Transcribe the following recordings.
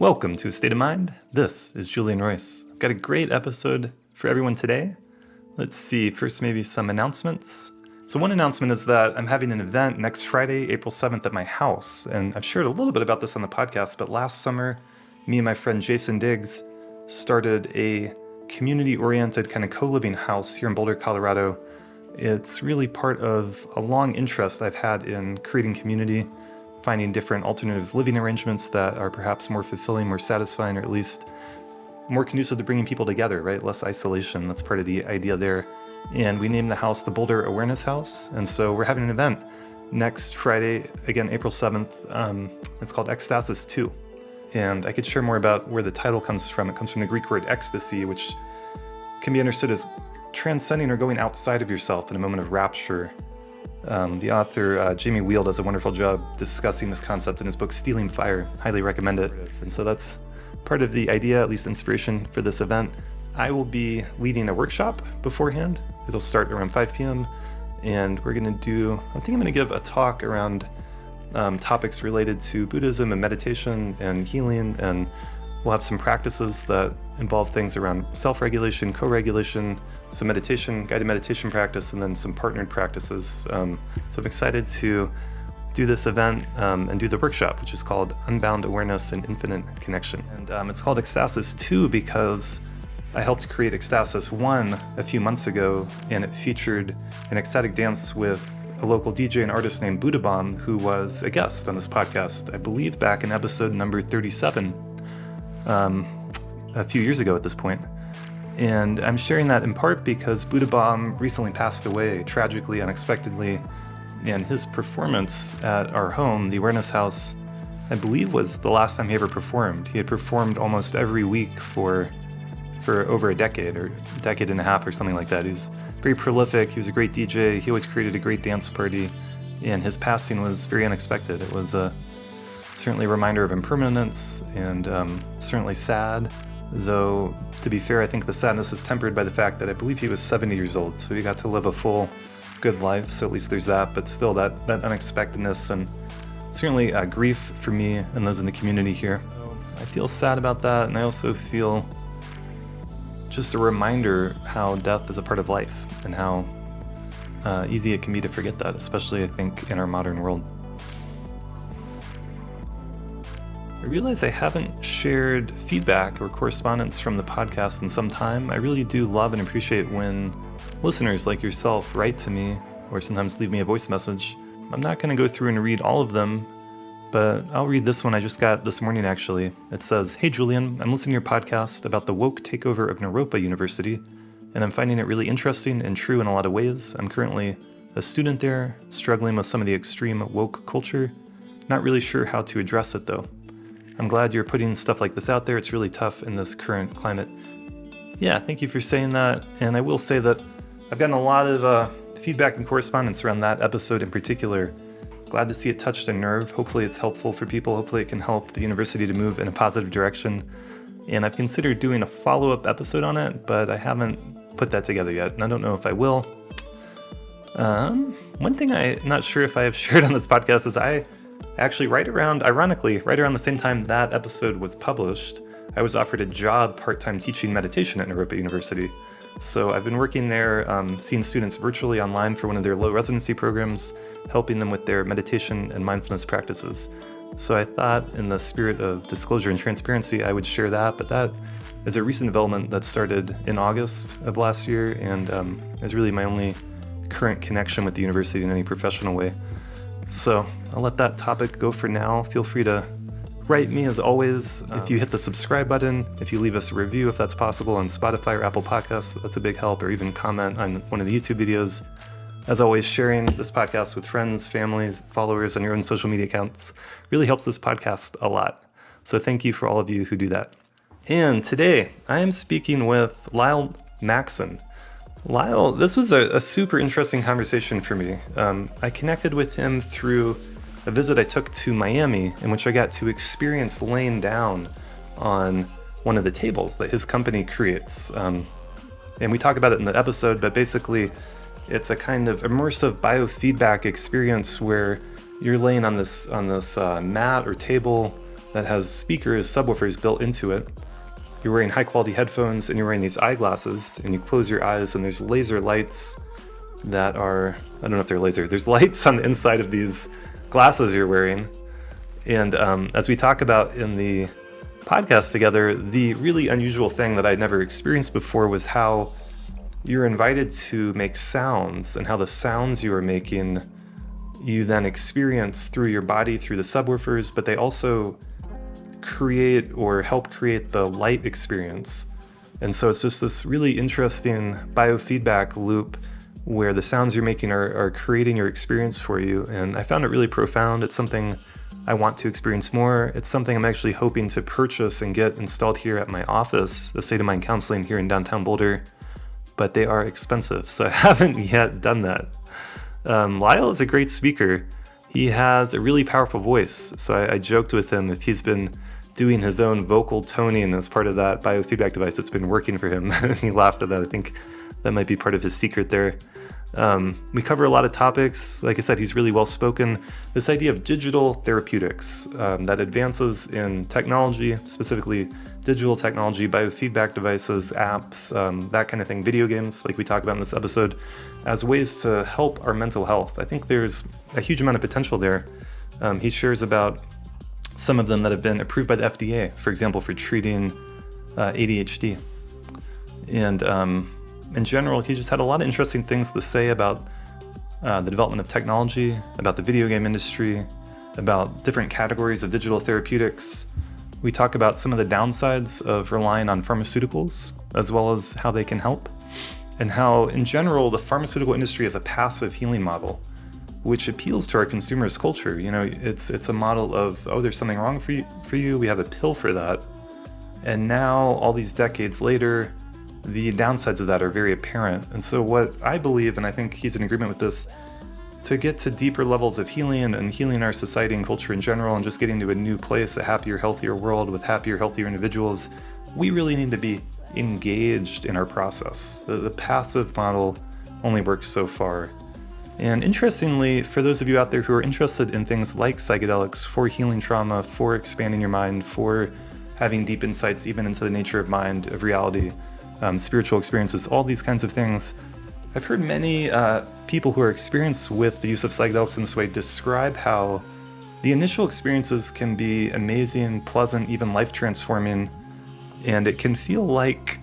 Welcome to State of Mind. This is Julian Royce. I've got a great episode for everyone today. Let's see, first maybe some announcements. So one announcement is that I'm having an event next Friday, April 7th at my house. And I've shared a little bit about this on the podcast, but last summer, me and my friend Jason Diggs started a community-oriented kind of co-living house here in Boulder, Colorado. It's really part of a long interest I've had in creating community, finding different alternative living arrangements that are perhaps more fulfilling, more satisfying, or at least more conducive to bringing people together, right? Less isolation. That's part of the idea there. And we named the house the Boulder Awareness House. And so we're having an event next Friday, again, April 7th. It's called Ecstasis 2. And I could share more about where the title comes from. It comes from the Greek word ecstasy, which can be understood as transcending or going outside of yourself in a moment of rapture. The author, Jamie Wheel, does a wonderful job discussing this concept in his book, Stealing Fire. Highly recommend it. And so that's part of the idea, at least inspiration for this event. I will be leading a workshop beforehand. It'll start around 5 p.m. And we're going to I'm going to give a talk around topics related to Buddhism and meditation and healing. And we'll have some practices that involve things around self-regulation, co-regulation, some meditation, guided meditation practice, and then some partnered practices. So I'm excited to do this event and do the workshop, which is called Unbound Awareness and Infinite Connection. And it's called Ecstasis 2 because I helped create Ecstasis 1 a few months ago, and it featured an ecstatic dance with a local DJ and artist named Buddha Bomb, who was a guest on this podcast, I believe back in episode number 37, a few years ago at this point. And I'm sharing that in part because Buddha Bomb recently passed away tragically, unexpectedly, and his performance at our home, the Awareness House, I believe was the last time he ever performed. He had performed almost every week for over a decade or a decade and a half or something like that. He's very prolific. He was a great DJ. He always created a great dance party, and his passing was very unexpected. It was certainly a reminder of impermanence and certainly sad. Though, to be fair, I think the sadness is tempered by the fact that I believe he was 70 years old, so he got to live a full, good life, so at least there's that, but still that unexpectedness and certainly grief for me and those in the community here. I feel sad about that, and I also feel just a reminder how death is a part of life and how easy it can be to forget that, especially, I think, in our modern world. I realize I haven't shared feedback or correspondence from the podcast in some time. I really do love and appreciate when listeners like yourself write to me or sometimes leave me a voice message. I'm not going to go through and read all of them, but I'll read this one I just got this morning, actually. It says, "Hey Julian, I'm listening to your podcast about the woke takeover of Naropa University, and I'm finding it really interesting and true in a lot of ways. I'm currently a student there, struggling with some of the extreme woke culture. Not really sure how to address it though. I'm glad you're putting stuff like this out there. It's really tough in this current climate." Yeah, thank you for saying that. And I will say that I've gotten a lot of feedback and correspondence around that episode in particular. Glad to see it touched a nerve. Hopefully it's helpful for people. Hopefully it can help the university to move in a positive direction. And I've considered doing a follow-up episode on it, but I haven't put that together yet, and I don't know if I will. One thing I'm not sure if I have shared on this podcast is I actually, ironically, right around the same time that episode was published, I was offered a job part-time teaching meditation at Naropa University. So I've been working there, seeing students virtually online for one of their low residency programs, helping them with their meditation and mindfulness practices. So I thought in the spirit of disclosure and transparency, I would share that, but that is a recent development that started in August of last year and is really my only current connection with the university in any professional way. So I'll let that topic go for now. Feel free to write me as always. If you hit the subscribe button, if you leave us a review, if that's possible on Spotify or Apple Podcasts, that's a big help, or even comment on one of the YouTube videos. As always, sharing this podcast with friends, families, followers on your own social media accounts really helps this podcast a lot. So thank you for all of you who do that. And today I am speaking with Lyle Maxson. Lyle, this was a super interesting conversation for me. I connected with him through a visit I took to Miami, in which I got to experience laying down on one of the tables that his company creates. And we talk about it in the episode, but basically it's a kind of immersive biofeedback experience where you're laying on this mat or table that has speakers, subwoofers built into it. You're wearing high quality headphones and you're wearing these eyeglasses, and you close your eyes and there's laser lights that are, I don't know if they're laser, there's lights on the inside of these glasses you're wearing. And as we talk about in the podcast together, the really unusual thing that I'd never experienced before was how you're invited to make sounds, and how the sounds you are making you then experience through your body, through the subwoofers, but they also create or help create the light experience. And so it's just this really interesting biofeedback loop where the sounds you're making are creating your experience for you. And I found it really profound. It's something I want to experience more. It's something I'm actually hoping to purchase and get installed here at my office, the State of Mind Counseling here in downtown Boulder, but they are expensive, so I haven't yet done that. Lyle is a great speaker. He has a really powerful voice, so I joked with him if he's been doing his own vocal toning as part of that biofeedback device, it's been working for him. He laughed at that. I think that might be part of his secret there. We cover a lot of topics. Like I said, he's really well spoken. This idea of digital therapeutics that advances in technology, specifically digital technology, biofeedback devices, apps, that kind of thing, video games, like we talk about in this episode, as ways to help our mental health. I think there's a huge amount of potential there. He shares about some of them that have been approved by the FDA, for example, for treating ADHD. And in general, he just had a lot of interesting things to say about the development of technology, about the video game industry, about different categories of digital therapeutics. We talk about some of the downsides of relying on pharmaceuticals, as well as how they can help, and how, in general, the pharmaceutical industry is a passive healing model, which appeals to our consumers' culture. You know, it's a model of, oh, there's something wrong for you, we have a pill for that. And now, all these decades later, the downsides of that are very apparent. And so what I believe, and I think he's in agreement with this, to get to deeper levels of healing and healing our society and culture in general, and just getting to a new place, a happier, healthier world with happier, healthier individuals, we really need to be engaged in our process. The passive model only works so far. And interestingly, for those of you out there who are interested in things like psychedelics for healing trauma, for expanding your mind, for having deep insights even into the nature of mind, of reality, spiritual experiences, all these kinds of things, I've heard many people who are experienced with the use of psychedelics in this way describe how the initial experiences can be amazing, pleasant, even life-transforming, and it can feel like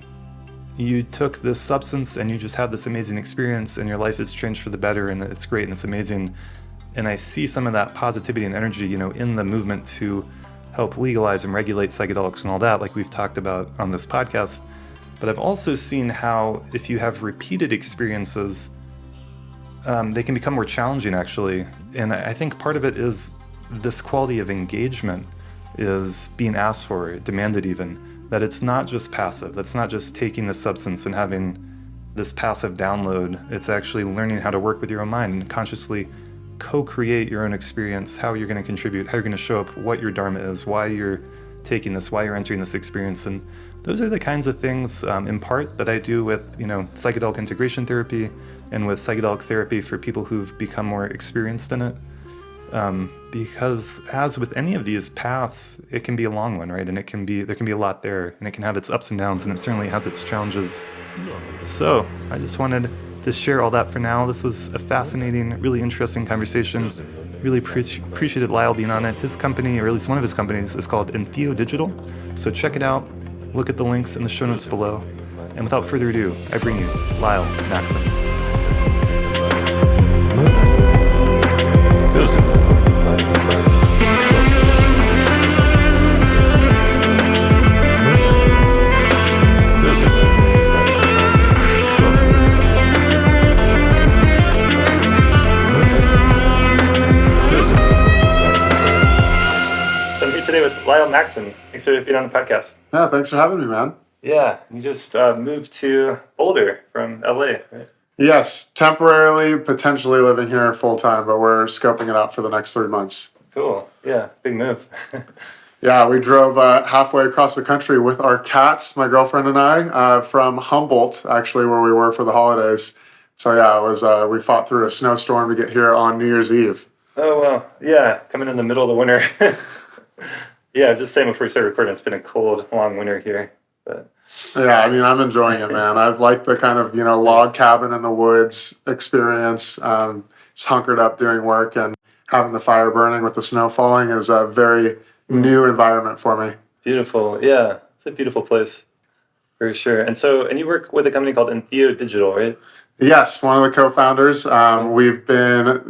you took this substance and you just had this amazing experience and your life is changed for the better, and it's great and it's amazing. And I see some of that positivity and energy, you know, in the movement to help legalize and regulate psychedelics and all that, like we've talked about on this podcast. But I've also seen how if you have repeated experiences, they can become more challenging, actually. And I think part of it is this quality of engagement is being asked for, demanded even, that it's not just passive, that's not just taking the substance and having this passive download. It's actually learning how to work with your own mind and consciously co-create your own experience, how you're going to contribute, how you're going to show up, what your dharma is, why you're taking this, why you're entering this experience. And those are the kinds of things, in part, that I do with, you know, psychedelic integration therapy and with psychedelic therapy for people who've become more experienced in it. Because as with any of these paths, it can be a long one, right? And there can be a lot there, and it can have its ups and downs, and it certainly has its challenges. So I just wanted to share all that for now. This was a fascinating, really interesting conversation. Really appreciated Lyle being on it. His company, or at least one of his companies, is called Entheo Digital. So check it out. Look at the links in the show notes below. And without further ado, I bring you Lyle Maxson. Today with Lyle Maxson. Thanks for being on the podcast. Yeah, thanks for having me, man. Yeah, you just moved to Boulder from LA, right? Yes, temporarily, potentially living here full time, but we're scoping it out for the next 3 months. Cool. Yeah, big move. Yeah, we drove halfway across the country with our cats, my girlfriend and I, from Humboldt, actually, where we were for the holidays. So yeah, it was. We fought through a snowstorm to get here on New Year's Eve. Oh, well, yeah, coming in the middle of the winter. Yeah, just saying before we start recording, it's been a cold, long winter here. But Yeah, I mean, I'm enjoying it, man. I've liked the kind of, log cabin in the woods experience. Just hunkered up doing work and having the fire burning with the snow falling is a very new environment for me. beautiful. Yeah, it's a beautiful place for sure. And you work with a company called Entheo Digital, right? Yes, one of the co-founders.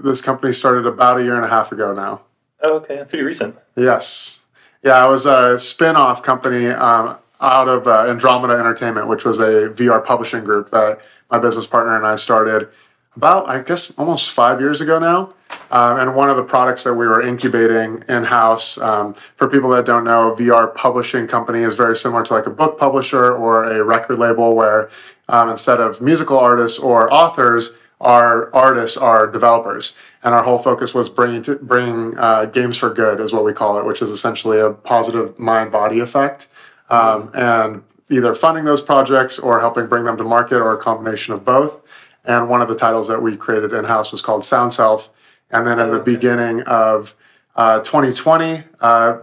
This company started about a year and a half ago now. Oh, okay. Pretty recent. Yes. Yeah, it was a spin-off company out of Andromeda Entertainment, which was a VR publishing group that my business partner and I started about, I guess, almost 5 years ago now. And one of the products that we were incubating in-house, for people that don't know, a VR publishing company is very similar to like a book publisher or a record label where instead of musical artists or authors, our artists are developers. And our whole focus was bringing games for good, is what we call it, which is essentially a positive mind-body effect. And either funding those projects or helping bring them to market or a combination of both. And one of the titles that we created in-house was called Sound Self. And then in the beginning of 2020,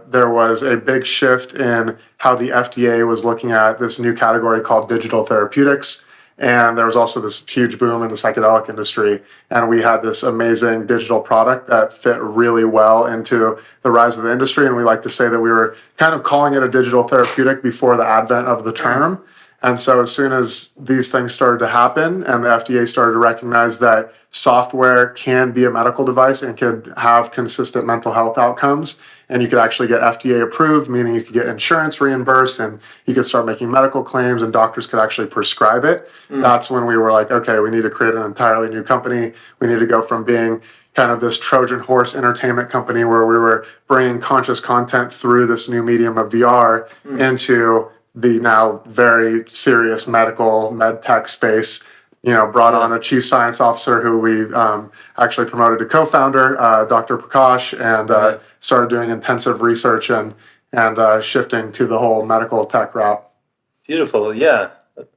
there was a big shift in how the FDA was looking at this new category called Digital Therapeutics. And there was also this huge boom in the psychedelic industry. And we had this amazing digital product that fit really well into the rise of the industry. And we like to say that we were kind of calling it a digital therapeutic before the advent of the term. And so as soon as these things started to happen and the FDA started to recognize that software can be a medical device and can have consistent mental health outcomes, and you could actually get FDA approved, meaning you could get insurance reimbursed and you could start making medical claims and doctors could actually prescribe it. That's when we were like, okay, we need to create an entirely new company. We need to go from being kind of this Trojan horse entertainment company where we were bringing conscious content through this new medium of VR into the now very serious med tech space. Brought on a chief science officer who we actually promoted to co-founder, Dr. Prakash, and started doing intensive research and shifting to the whole medical tech route. Beautiful. Yeah,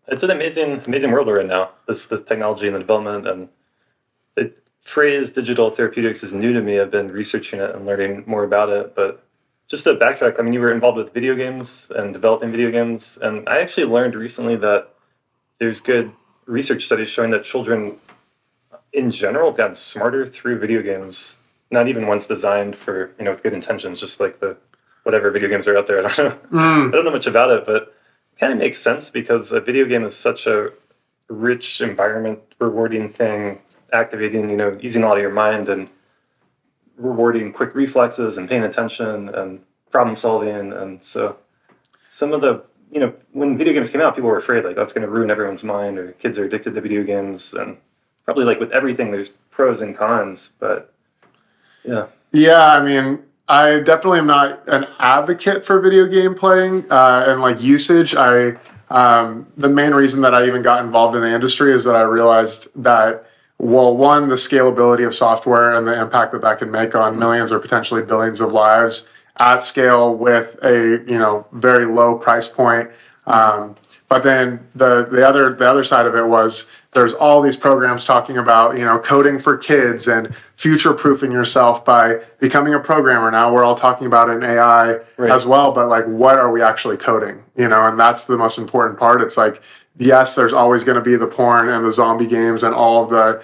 it's an amazing world we're in now. This technology and the development, and the phrase digital therapeutics is new to me. I've been researching it and learning more about it, but just to backtrack, I mean, you were involved with video games and developing video games, and I actually learned recently that there's good research studies showing that children in general got smarter through video games, not even ones designed for, with good intentions, just like the whatever video games are out there. I don't know much about it, but it kind of makes sense because a video game is such a rich environment, rewarding thing, activating, using all of your mind and rewarding quick reflexes and paying attention and problem solving. And so some of the, when video games came out, people were afraid like, oh, it's going to ruin everyone's mind, or kids are addicted to video games. And probably like with everything, there's pros and cons, but yeah. Yeah, I mean, I definitely am not an advocate for video game playing and like usage. The main reason that I even got involved in the industry is that I realized that, well, one, the scalability of software and the impact that can make on millions or potentially billions of lives at scale with a very low price point. But then the other side of it was there's all these programs talking about coding for kids and future proofing yourself by becoming a programmer. Now we're all talking about an AI as well, but like, what are we actually coding? And that's the most important part. It's like, yes, there's always going to be the porn and the zombie games and all of the,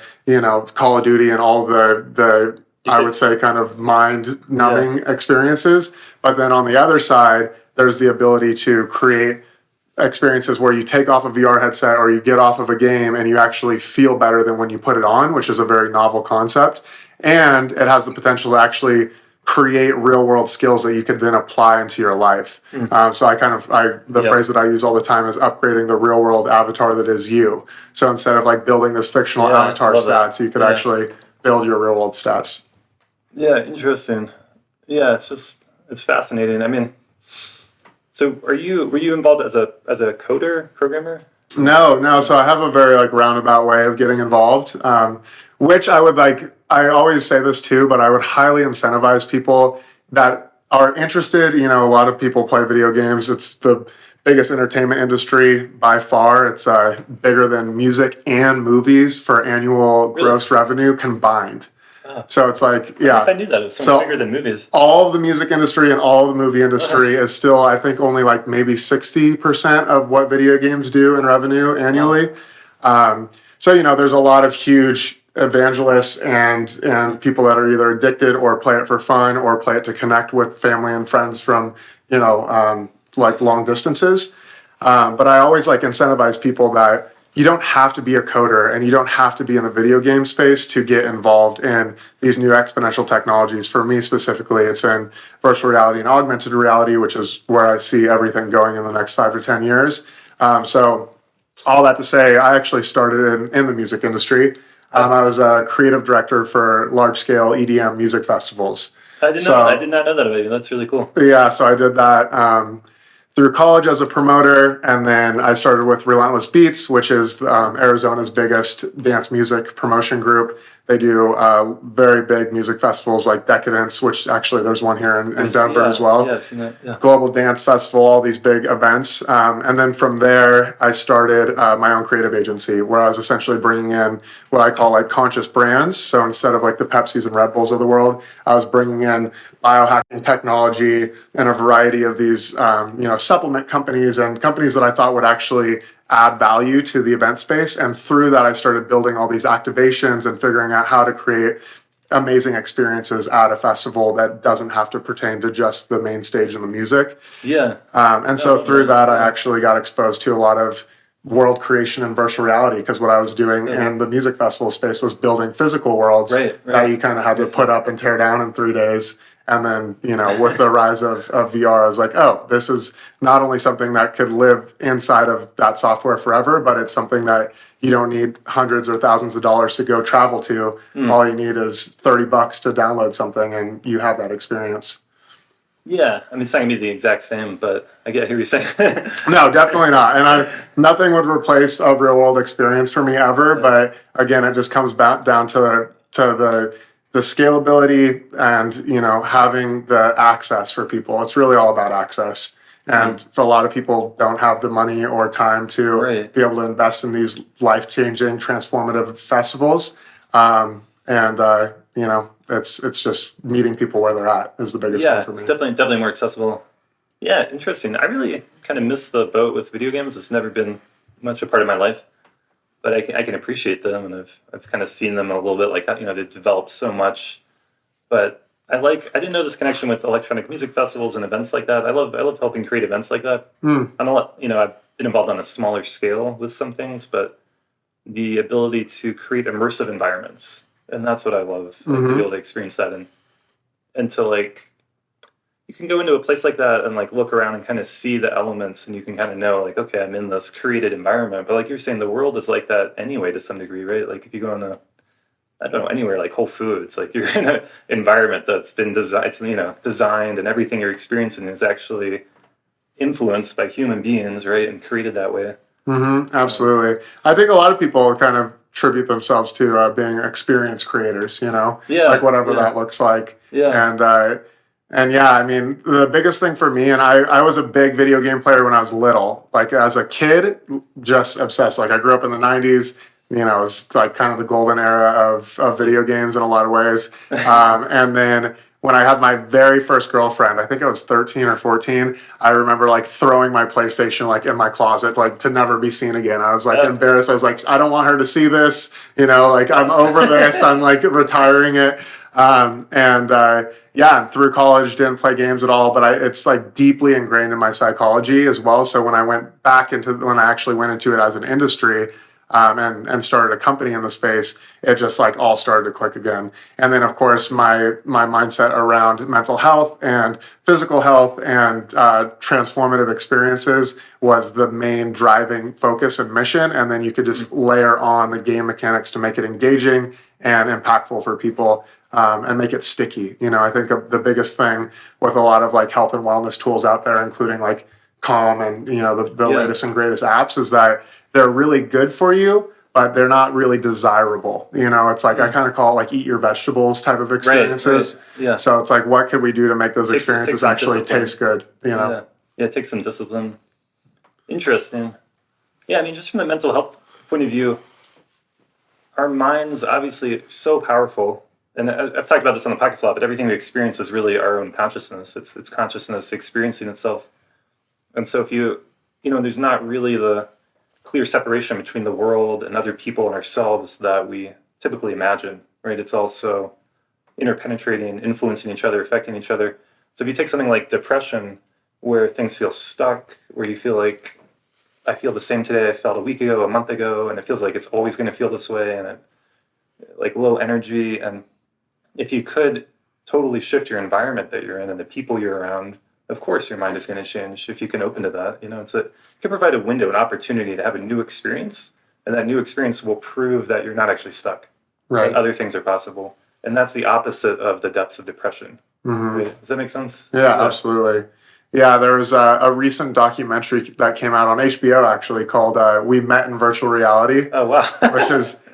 Call of Duty and all the I would say kind of mind-numbing experiences. But then on the other side, there's the ability to create experiences where you take off a VR headset or you get off of a game and you actually feel better than when you put it on, which is a very novel concept. And it has the potential to actually create real-world skills that you could then apply into your life. So the phrase that I use all the time is upgrading the real-world avatar that is you. So instead of like building this fictional avatar stats, you could actually build your real-world stats. Yeah, interesting. Yeah, it's fascinating. I mean, so were you involved as a coder, programmer? No. So I have a very like roundabout way of getting involved, which I would like. I always say this too, but I would highly incentivize people that are interested. A lot of people play video games. It's the biggest entertainment industry by far. It's bigger than music and movies for annual gross revenue combined. So it's like, If I knew that, it's so much bigger than movies. All of the music industry and all of the movie industry is still, I think, only like maybe 60% of what video games do in revenue annually. Wow. So, there's a lot of huge evangelists and people that are either addicted or play it for fun or play it to connect with family and friends from, like long distances. But I always like incentivize people that you don't have to be a coder and you don't have to be in the video game space to get involved in these new exponential technologies. For me specifically, it's in virtual reality and augmented reality, which is where I see everything going in the next 5 to 10 years. So all that to say, I actually started in the music industry. I was a creative director for large-scale EDM music festivals. I did not know that about you. That's really cool. Yeah, so I did that through college as a promoter, and then I started with Relentless Beats, which is Arizona's biggest dance music promotion group. They do very big music festivals like Decadence, which actually there's one here in Denver as well. Yeah, I've seen that. Yeah. Global Dance Festival, all these big events. And then from there, I started my own creative agency where I was essentially bringing in what I call like conscious brands. So instead of like the Pepsis and Red Bulls of the world, I was bringing in biohacking technology and a variety of these, supplement companies and companies that I thought would actually add value to the event space. And through that, I started building all these activations and figuring out how to create amazing experiences at a festival that doesn't have to pertain to just the main stage and the music. Yeah. And so through that, I actually got exposed to a lot of world creation and virtual reality, because what I was doing in the music festival space was building physical worlds that you kind of had to put up and tear down in 3 days. And then, with the rise of VR, I was like, oh, this is not only something that could live inside of that software forever, but it's something that you don't need hundreds or thousands of dollars to go travel to. All you need is $30 to download something and you have that experience. Yeah, I mean, it's not going to be the exact same, but I get what you're saying. No, definitely not. And nothing would replace a real world experience for me ever. Yeah. But again, it just comes back down to the scalability and, having the access for people. It's really all about access. And for a lot of people don't have the money or time to be able to invest in these life-changing, transformative festivals. It's just meeting people where they're at is the biggest thing for me. Yeah, it's definitely more accessible. Yeah, interesting. I really kind of miss the boat with video games. It's never been much a part of my life. But I can appreciate them, and I've kind of seen them a little bit, like, they've developed so much. But I didn't know this connection with electronic music festivals and events like that. I love helping create events like that. I've been involved on a smaller scale with some things, but the ability to create immersive environments, and that's what I love, to be able to experience that and to you can go into a place like that and look around and kind of see the elements, and you can kind of know okay, I'm in this created environment. But like you're saying, the world is like that anyway to some degree, right? Like if you go into, I don't know, anywhere like Whole Foods, you're in an environment that's been designed, and everything you're experiencing is actually influenced by human beings, right? And created that way. Absolutely. I think a lot of people kind of attribute themselves to being experience creators, whatever that looks like. Yeah. And yeah, I mean, the biggest thing for me, and I was a big video game player when I was little. As a kid, just obsessed. I grew up in the 90s. It was kind of the golden era of video games in a lot of ways. And then when I had my very first girlfriend, I think I was 13 or 14, I remember throwing my PlayStation in my closet, to never be seen again. I was embarrassed. I was I don't want her to see this. I'm over this. I'm retiring it. And through college, didn't play games at all, but it's deeply ingrained in my psychology as well. So when I actually went into it as an industry, and started a company in the space, it just all started to click again. And then of course my mindset around mental health and physical health and transformative experiences was the main driving focus and mission. And then you could just layer on the game mechanics to make it engaging and impactful for people. And make it sticky. I think the biggest thing with a lot of health and wellness tools out there, including Calm and the latest and greatest apps, is that they're really good for you, but they're not really desirable. It's I kind of call it eat your vegetables type of experiences. Right. Yeah. So it's what could we do to make those experiences actually taste good? Yeah, it takes some discipline. Interesting. Yeah, I mean, just from the mental health point of view, our minds obviously so powerful. And I've talked about this on the podcast a lot, but everything we experience is really our own consciousness. It's consciousness experiencing itself. And so if there's not really the clear separation between the world and other people and ourselves that we typically imagine, right? It's also interpenetrating, influencing each other, affecting each other. So if you take something like depression, where things feel stuck, where you feel like, I feel the same today I felt a week ago, a month ago, and it feels like it's always going to feel this way, and like low energy. And if you could totally shift your environment that you're in and the people you're around, of course your mind is going to change if you can open to that. It can provide a window, an opportunity to have a new experience, and that new experience will prove that you're not actually stuck. Right. And other things are possible. And that's the opposite of the depths of depression. Mm-hmm. Right? Does that make sense? Yeah, absolutely. Yeah, there was a recent documentary that came out on HBO actually called "We Met in Virtual Reality." Oh wow!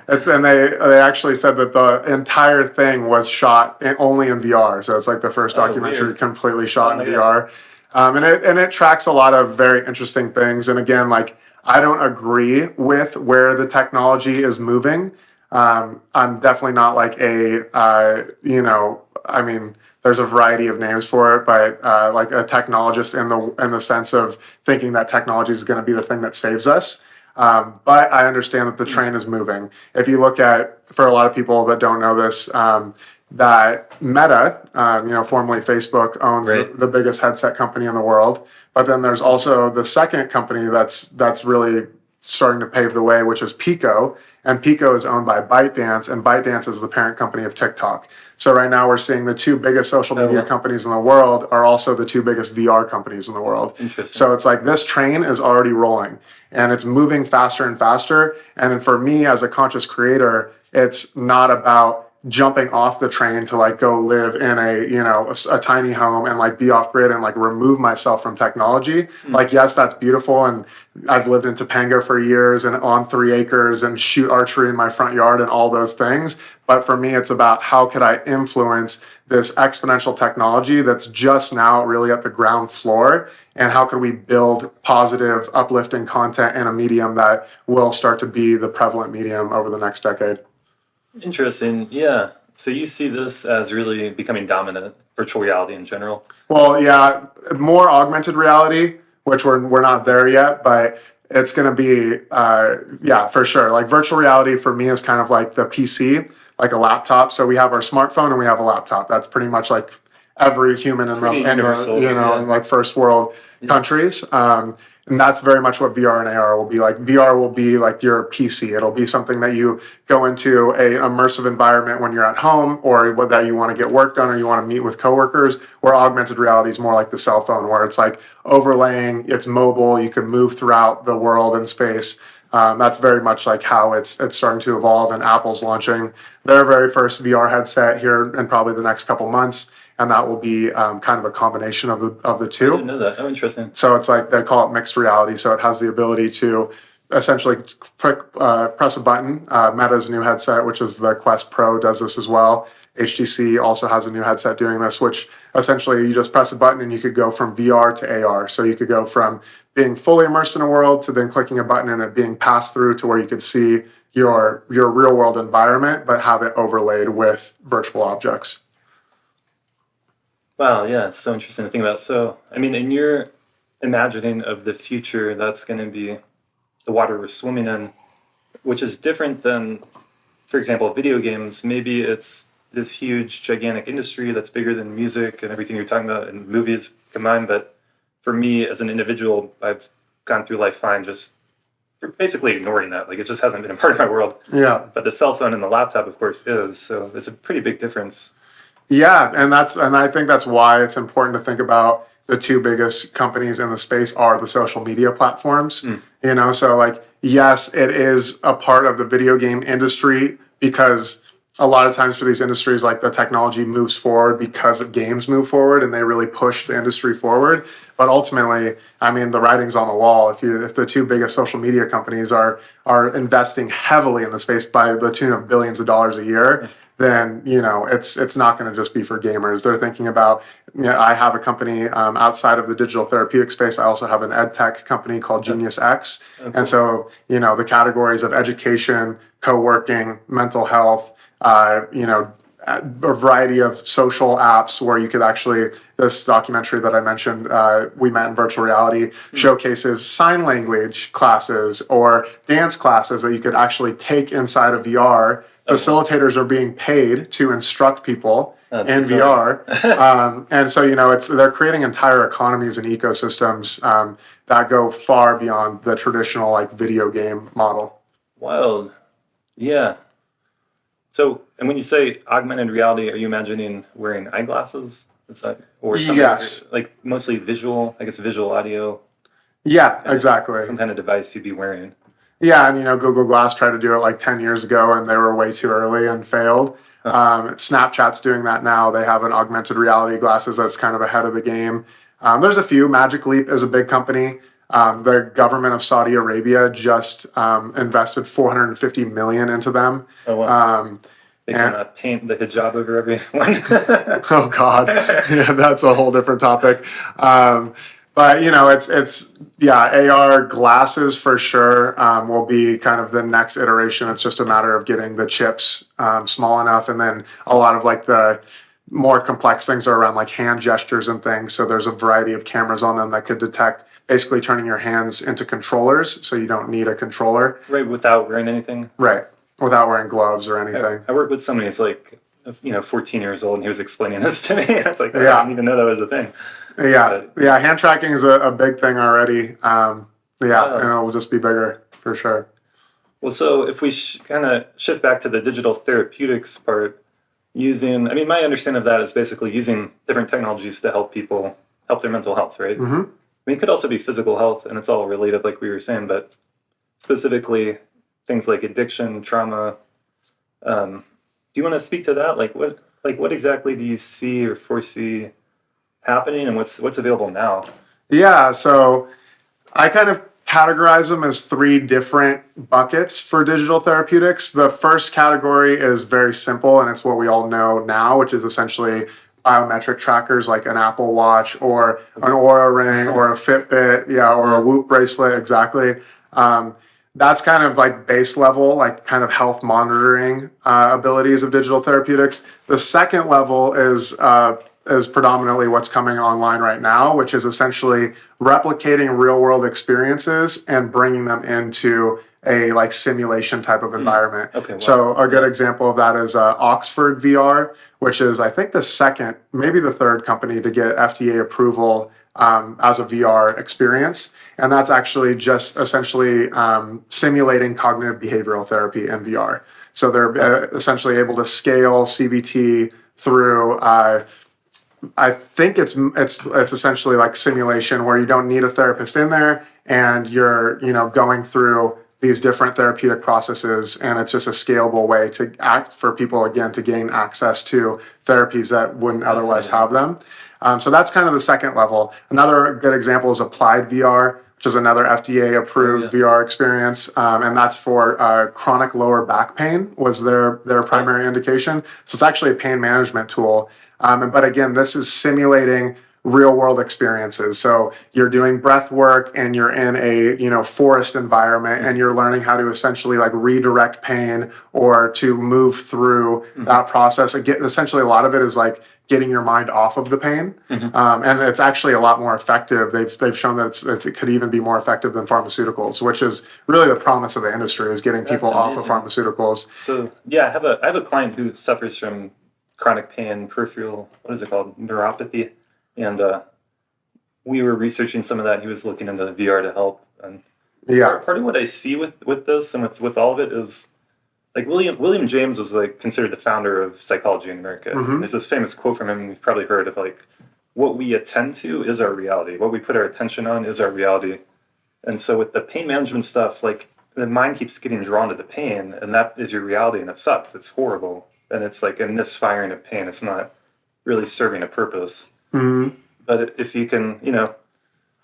And they actually said that the entire thing was shot only in VR. So it's like the first documentary completely shot in VR, and it tracks a lot of very interesting things. And again, like I don't agree with where the technology is moving. I'm definitely not like there's a variety of names for it, but like a technologist in the sense of thinking that technology is going to be the thing that saves us. But I understand that the train is moving. If you look at, for a lot of people that don't know this, that Meta, formerly Facebook, owns the biggest headset company in the world. But then there's also the second company that's really starting to pave the way, which is Pico. And Pico is owned by ByteDance, and ByteDance is the parent company of TikTok. So right now we're seeing the two biggest social media companies in the world are also the two biggest VR companies in the world. Interesting. So it's like this train is already rolling, and it's moving faster and faster. And for me as a conscious creator, it's not about jumping off the train to like go live in a tiny home and like be off grid and like remove myself from technology. Like, yes, that's beautiful. And I've lived in Topanga for years and on 3 acres and shoot archery in my front yard and all those things. But for me, it's about how could I influence this exponential technology that's just now really at the ground floor, and how could we build positive, uplifting content in a medium that will start to be the prevalent medium over the next decade. Interesting. Yeah. So you see this as really becoming dominant, virtual reality in general? Well, yeah, more augmented reality, which we're not there yet, but it's going to be, for sure. Like virtual reality for me is kind of like the PC, like a laptop. So we have our smartphone and we have a laptop. That's pretty much like every human in like first world countries. And that's very much what VR and AR will be like. VR will be like your PC. It'll be something that you go into an immersive environment when you're at home, or that you want to get work done, or you want to meet with coworkers. Where augmented reality is more like the cell phone, where it's like overlaying, it's mobile, you can move throughout the world and space. That's very much like how it's starting to evolve, and Apple's launching their very first VR headset here in probably the next couple months. And that will be kind of a combination of the two. I didn't know that. Oh, interesting. So it's like they call it mixed reality. So it has the ability to essentially press a button. Meta's new headset, which is the Quest Pro, does this as well. HTC also has a new headset doing this, which essentially you just press a button and you could go from VR to AR. So you could go from being fully immersed in a world to then clicking a button and it being passed through to where you could see your real world environment, but have it overlaid with virtual objects. Wow, yeah, it's so interesting to think about. So, I mean, in your imagining of the future, that's going to be the water we're swimming in, which is different than, for example, video games. Maybe it's this huge, gigantic industry that's bigger than music and everything you're talking about and movies combined. But for me, as an individual, I've gone through life fine, just basically ignoring that. Like, it just hasn't been a part of my world. Yeah. But the cell phone and the laptop, of course, is. So it's a pretty big difference. Yeah, and I think that's why it's important to think about the two biggest companies in the space are the social media platforms. So like, yes, it is a part of the video game industry, because a lot of times for these industries, like the technology moves forward because games move forward and they really push the industry forward. But ultimately, I mean, the writing's on the wall. If the two biggest social media companies are investing heavily in the space by the tune of billions of dollars a year, then it's not going to just be for gamers. They're thinking about, I have a company outside of the digital therapeutic space. I also have an ed tech company called Genius X. Okay. And so, the categories of education, co-working, mental health, a variety of social apps where you could actually, this documentary that I mentioned, We Met in Virtual Reality, showcases sign language classes or dance classes that you could actually take inside of VR. Facilitators are being paid to instruct people in VR. And so, they're creating entire economies and ecosystems that go far beyond the traditional like video game model. Wild. Yeah. So, and when you say augmented reality, are you imagining wearing eyeglasses? Is that, or something Yes. like mostly visual, I guess visual audio, Yeah, exactly. some kind of device you'd be wearing? Yeah, and Google Glass tried to do it like 10 years ago, and they were way too early and failed. Snapchat's doing that now. They have an augmented reality glasses that's kind of ahead of the game. There's a few. Magic Leap is a big company. The government of Saudi Arabia just invested $450 million into them. Oh, wow. They can paint the hijab over everyone. Oh God, yeah, that's a whole different topic. But it's AR glasses for sure will be kind of the next iteration. It's just a matter of getting the chips small enough, and then a lot of like the more complex things are around like hand gestures and things. So there's a variety of cameras on them that could detect, basically turning your hands into controllers, so you don't need a controller. Right, without wearing anything. Right, without wearing gloves or anything. I work with somebody who's like 14 years old, and he was explaining this to me. I was like, I didn't even know that was a thing. Yeah, hand tracking is a big thing already. And it will just be bigger for sure. Well, so if we kind of shift back to the digital therapeutics part, my understanding of that is basically using different technologies to help people help their mental health, right? Mm-hmm. It could also be physical health, and it's all related, like we were saying, but specifically things like addiction, trauma. Do you want to speak to that? What exactly do you see or foresee happening, and what's available now? Yeah, so I kind of categorize them as three different buckets for digital therapeutics. The first category is very simple, and it's what we all know now, which is essentially biometric trackers like an Apple Watch or an Oura Ring or a Fitbit, or a Whoop bracelet, exactly. That's kind of like base level, like kind of health monitoring abilities of digital therapeutics. The second level is predominantly what's coming online right now, which is essentially replicating real world experiences and bringing them into a like simulation type of environment. Okay, wow. So a good example of that is Oxford VR, which is I think the second, maybe the third company to get FDA approval as a VR experience. And that's actually just essentially simulating cognitive behavioral therapy in VR. So they're essentially able to scale CBT through I think it's essentially like simulation where you don't need a therapist in there, and you're going through these different therapeutic processes, and it's just a scalable way to act for people again to gain access to therapies that wouldn't otherwise have them. So that's kind of the second level. Another good example is Applied VR, which is another FDA approved VR experience, and that's for chronic lower back pain was their primary indication. So it's actually a pain management tool. But again, this is simulating real world experiences. So you're doing breath work and you're in a forest environment, and you're learning how to essentially like redirect pain or to move through that process. Again, essentially a lot of it is like getting your mind off of the pain. And it's actually a lot more effective. They've shown that it could even be more effective than pharmaceuticals, which is really the promise of the industry, is getting people off of pharmaceuticals. So I have a client who suffers from chronic pain, peripheral, what is it called, neuropathy, and we were researching some of that. He was looking into VR to help, and part of what I see with this and with all of it is like William James was like considered the founder of psychology in America. There's this famous quote from him you've probably heard of, like, what we attend to is our reality, what we put our attention on is our reality. And so with the pain management stuff, like the mind keeps getting drawn to the pain, and that is your reality, and it sucks, it's horrible. And it's like a misfiring of pain. It's not really serving a purpose. But if you can,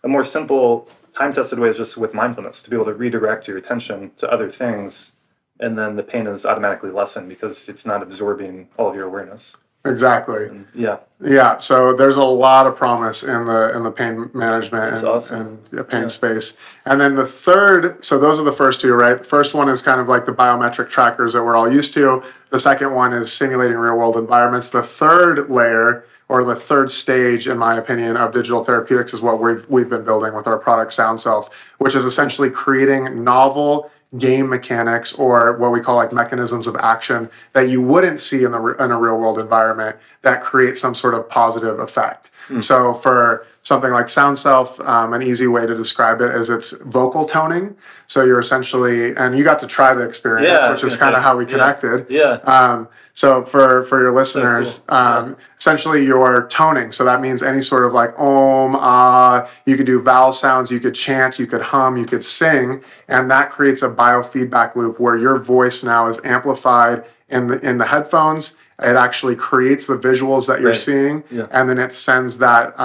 a more simple, time-tested way is just with mindfulness, to be able to redirect your attention to other things, and then the pain is automatically lessened because it's not absorbing all of your awareness. Exactly. And yeah. Yeah, so there's a lot of promise in the pain management That's and, awesome. and pain Yeah. space. And then the third, so those are the first two, right? The first one is kind of like the biometric trackers that we're all used to. The second one is simulating real world environments. The third layer, or the third stage, in my opinion, of digital therapeutics is what we've been building with our product Sound Self, which is essentially creating novel game mechanics, or what we call like mechanisms of action that you wouldn't see in a real world environment, that create some sort of positive effect. So for something like Sound Self, an easy way to describe it is it's vocal toning. So you're essentially, and you got to try the experience, Yeah, which is kind of how we connected. Yeah. So for your listeners, cool. essentially you're toning. So that means any sort of like om, ah, you could do vowel sounds, you could chant, you could hum, you could sing, and that creates a biofeedback loop where your voice now is amplified in the headphones. It actually creates the visuals that you're seeing, and then it sends that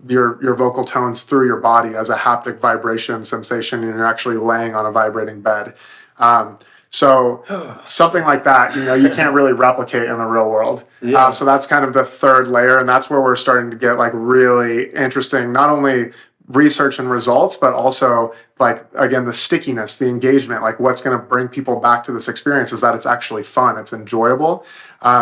your vocal tones through your body as a haptic vibration sensation, and you're actually laying on a vibrating bed. So something like that, you can't really replicate in the real world. So that's kind of the third layer, and that's where we're starting to get like really interesting, not only research and results, but also like, again, the stickiness, the engagement, like what's going to bring people back to this experience is that it's actually fun, it's enjoyable.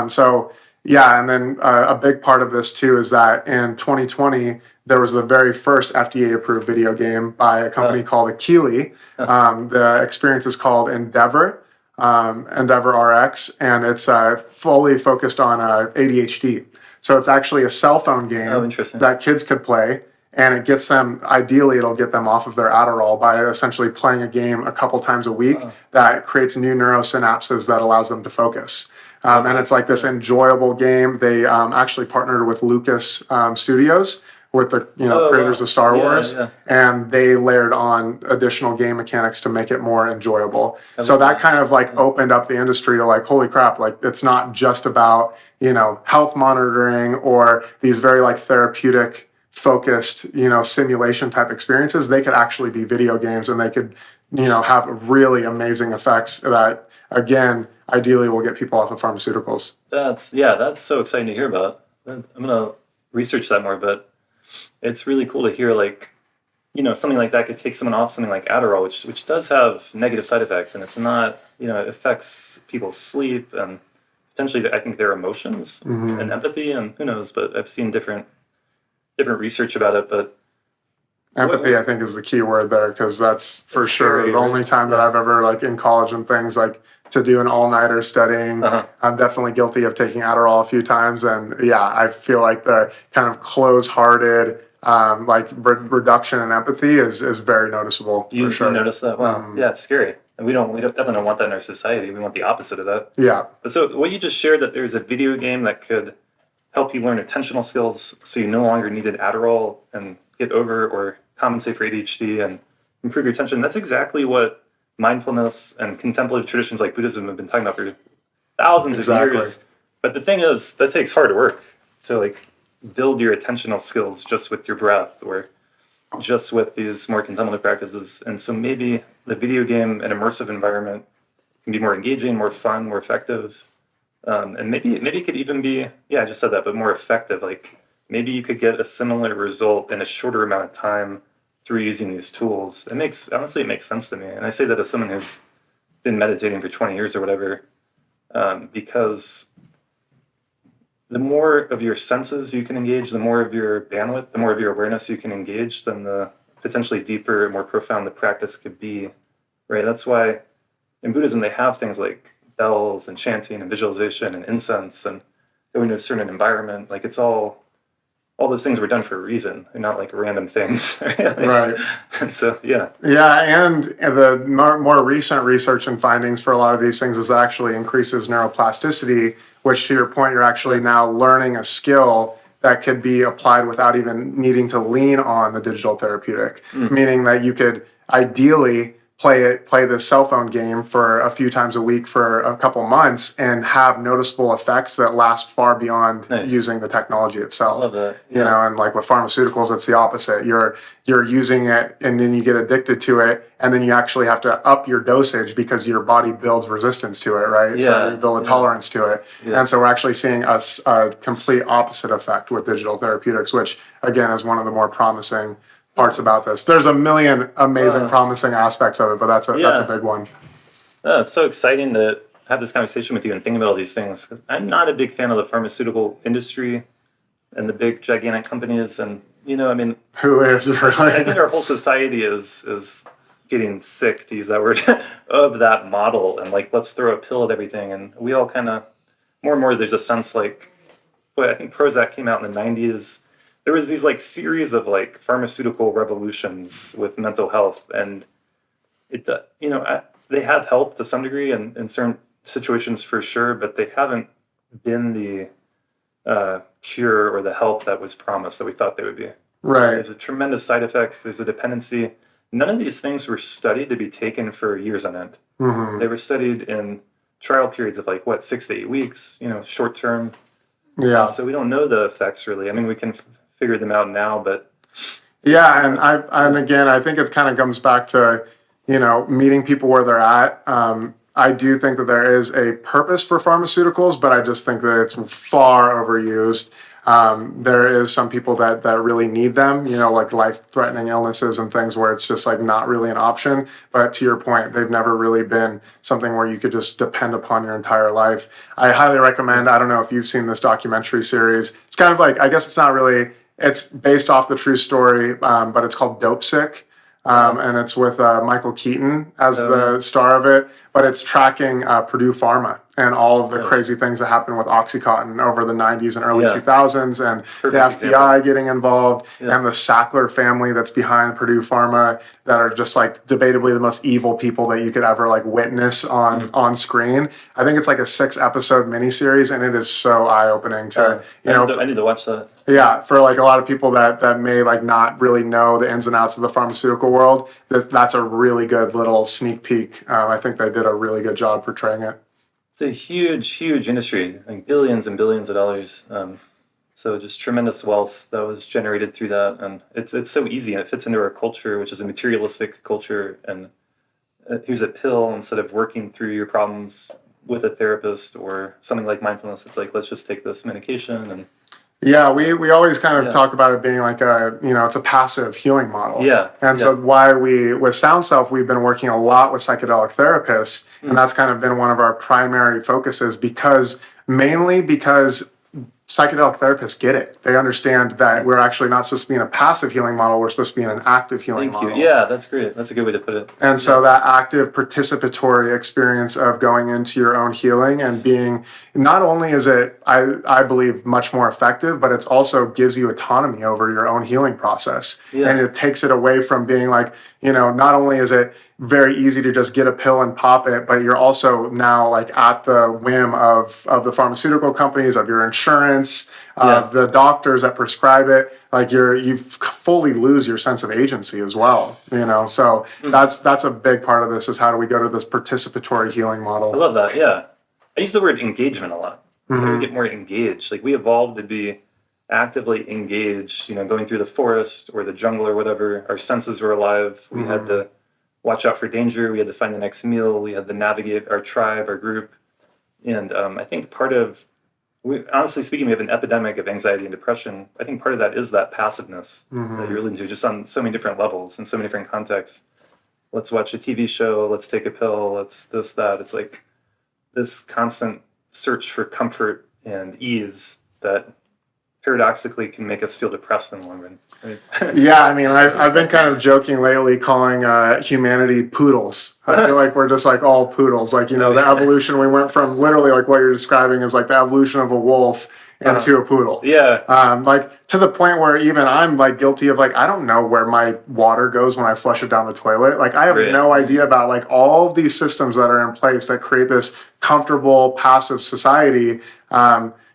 So yeah, and then a big part of this too is that in 2020, there was the very first FDA-approved video game by a company called Akili. The experience is called Endeavor, Endeavor RX, and it's fully focused on ADHD. So it's actually a cell phone game that kids could play, and it gets them, ideally, it'll get them off of their Adderal by essentially playing a game a couple times a week that creates new neurosynapses that allows them to focus. And it's like this enjoyable game. They actually partnered with Lucas Studios, with the creators of Star Wars, and they layered on additional game mechanics to make it more enjoyable. So that kind of like opened up the industry to like, holy crap, like it's not just about health monitoring or these very like therapeutic focused simulation type experiences. They could actually be video games, and they could have really amazing effects that, again, ideally will get people off of pharmaceuticals. That's so exciting to hear about. I'm gonna research that more, but it's really cool to hear like, something like that could take someone off something like Adderall, which does have negative side effects, and it's not, it affects people's sleep and potentially, I think, their emotions and empathy, and who knows, but I've seen different research about it. But empathy, I think, is the key word there, because that's for sure the only time that I've ever, like in college and things, like to do an all-nighter studying. I'm definitely guilty of taking Adderall a few times, and I feel like the kind of close-hearted reduction in empathy is very noticeable. You for sure. notice that? Wow. Yeah, it's scary. And we definitely don't want that in our society. We want the opposite of that. Yeah. But so what you just shared, that there's a video game that could help you learn attentional skills, so you no longer needed Adderall and get over or compensate for ADHD and improve your attention. That's exactly what mindfulness and contemplative traditions like Buddhism have been talking about for thousands of years. But the thing is, that takes hard work to like build your attentional skills just with your breath or just with these more contemplative practices. And so maybe the video game and immersive environment can be more engaging, more fun, more effective. And maybe it could even be, I just said that, but more effective. Like maybe you could get a similar result in a shorter amount of time through using these tools. It makes sense to me. And I say that as someone who's been meditating for 20 years or whatever, because the more of your senses you can engage, the more of your bandwidth, the more of your awareness you can engage, then the potentially deeper and more profound the practice could be, right? That's why in Buddhism they have things like bells and chanting and visualization and incense and going to a certain environment. Like it's all those things were done for a reason. They're not like random things. Right. And so, yeah, and the more recent research and findings for a lot of these things is actually increases neuroplasticity, which, to your point, you're actually now learning a skill that could be applied without even needing to lean on the digital therapeutic, meaning that you could ideally play this cell phone game for a few times a week for a couple months and have noticeable effects that last far beyond using the technology itself. I love that. You know, and like with pharmaceuticals, it's the opposite. You're using it and then you get addicted to it, and then you actually have to up your dosage because your body builds resistance to it, right? So you build a tolerance to it. And so we're actually seeing a complete opposite effect with digital therapeutics, which again is one of the more promising parts about this. There's a million amazing, promising aspects of it, but that's a big one. It's so exciting to have this conversation with you and think about all these things. 'Cause I'm not a big fan of the pharmaceutical industry and the big, gigantic companies. And, you know, I mean, who is really? I think our whole society is getting sick, to use that word, of that model. And like, let's throw a pill at everything. And we all kind of, more and more, there's a sense like, I think Prozac came out in the 90s. There was these like series of like pharmaceutical revolutions with mental health, and it they have helped to some degree in certain situations for sure, but they haven't been the cure or the help that was promised that we thought they would be. Right. There's a tremendous side effects. There's a dependency. None of these things were studied to be taken for years on end. They were studied in trial periods of like 6 to 8 weeks. You know, short term. Yeah. So we don't know the effects really. I mean, we can figure them out now, but and again, I think it kind of comes back to, you know, meeting people where they're at. I do think that there is a purpose for pharmaceuticals, but I just think that it's far overused. There is some people that really need them, you know, like life-threatening illnesses and things where it's just like not really an option. But to your point, they've never really been something where you could just depend upon your entire life. I highly recommend, I don't know if you've seen this documentary series. It's kind of like, I guess it's not really, it's based off the true story, but it's called Dope Sick. And it's with Michael Keaton as the star of it, but it's tracking Purdue Pharma and all of the crazy things that happened with OxyContin over the 90s and early 2000s, and the FBI getting involved, and the Sackler family that's behind Purdue Pharma that are just like debatably the most evil people that you could ever like witness on screen. I think it's like a 6-episode miniseries, and it is so eye-opening to, I need to watch that. Yeah, for like a lot of people that may like not really know the ins and outs of the pharmaceutical world, that's a really good little sneak peek. I think they did a really good job portraying it. It's a huge, huge industry, like billions and billions of dollars. So just tremendous wealth that was generated through that, and it's so easy, and it fits into our culture, which is a materialistic culture. And here's a pill instead of working through your problems with a therapist or something like mindfulness. It's like, let's just take this medication and. Yeah, we always kind of talk about it being like it's a passive healing model. Yeah. And so with Sound Self, we've been working a lot with psychedelic therapists, and that's kind of been one of our primary focuses mainly because psychedelic therapists get it. They understand that we're actually not supposed to be in a passive healing model. We're supposed to be in an active healing model. Thank you. Yeah, that's great. That's a good way to put it. And so that active participatory experience of going into your own healing and being, not only is it, I believe, much more effective, but it's also gives you autonomy over your own healing process. Yeah. And it takes it away from being like, not only is it very easy to just get a pill and pop it, but you're also now like at the whim of the pharmaceutical companies, of your insurance, of the doctors that prescribe it. Like you fully lose your sense of agency as well, So that's a big part of this, is how do we go to this participatory healing model. I love that. Yeah. I use the word engagement a lot. We get more engaged. Like we evolved to be actively engaged, going through the forest or the jungle or whatever. Our senses were alive. We had to watch out for danger. We had to find the next meal. We had to navigate our tribe, our group. And I think honestly speaking, we have an epidemic of anxiety and depression. I think part of that is that passiveness that you're alluding to, just on so many different levels, in so many different contexts. Let's watch a TV show. Let's take a pill. Let's this, that. It's like this constant search for comfort and ease that paradoxically can make us feel depressed in the long run. Right? Yeah, I mean, I've been kind of joking lately calling humanity poodles. I feel like we're just like all poodles. Like, the evolution, we went from literally like what you're describing is like the evolution of a wolf into a poodle. Yeah. Like to the point where even I'm like guilty of like, I don't know where my water goes when I flush it down the toilet. Like I have no idea about like all of these systems that are in place that create this comfortable, passive society.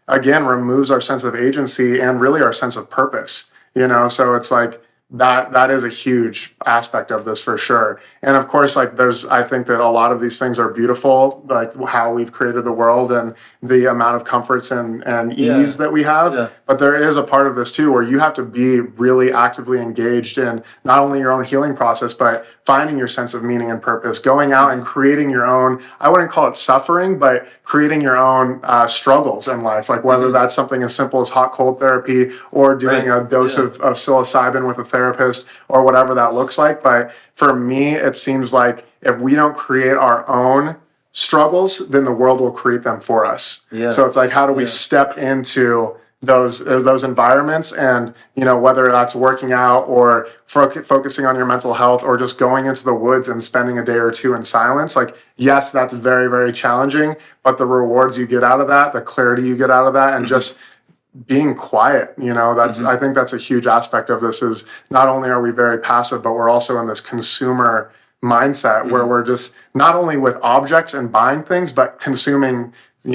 Again, removes our sense of agency and really our sense of purpose, So it's like that is a huge aspect of this for sure. And of course, like I think that a lot of these things are beautiful, like how we've created the world and the amount of comforts and ease that we have. Yeah. But there is a part of this too where you have to be really actively engaged in not only your own healing process, but finding your sense of meaning and purpose, going out and creating your own, I wouldn't call it suffering, but creating your own struggles in life. Like whether that's something as simple as hot cold therapy or doing a dose of psilocybin with a therapist or whatever that looks like. But for me, it seems like if we don't create our own struggles, then the world will create them for us. Yeah. So it's like, how do we step into those environments, and whether that's working out or focusing on your mental health or just going into the woods and spending a day or two in silence, like yes, that's very, very challenging, but the rewards you get out of that, the clarity you get out of that, and just being quiet, that's I think that's a huge aspect of this. Is not only are we very passive, but we're also in this consumer mindset where we're just not only with objects and buying things, but consuming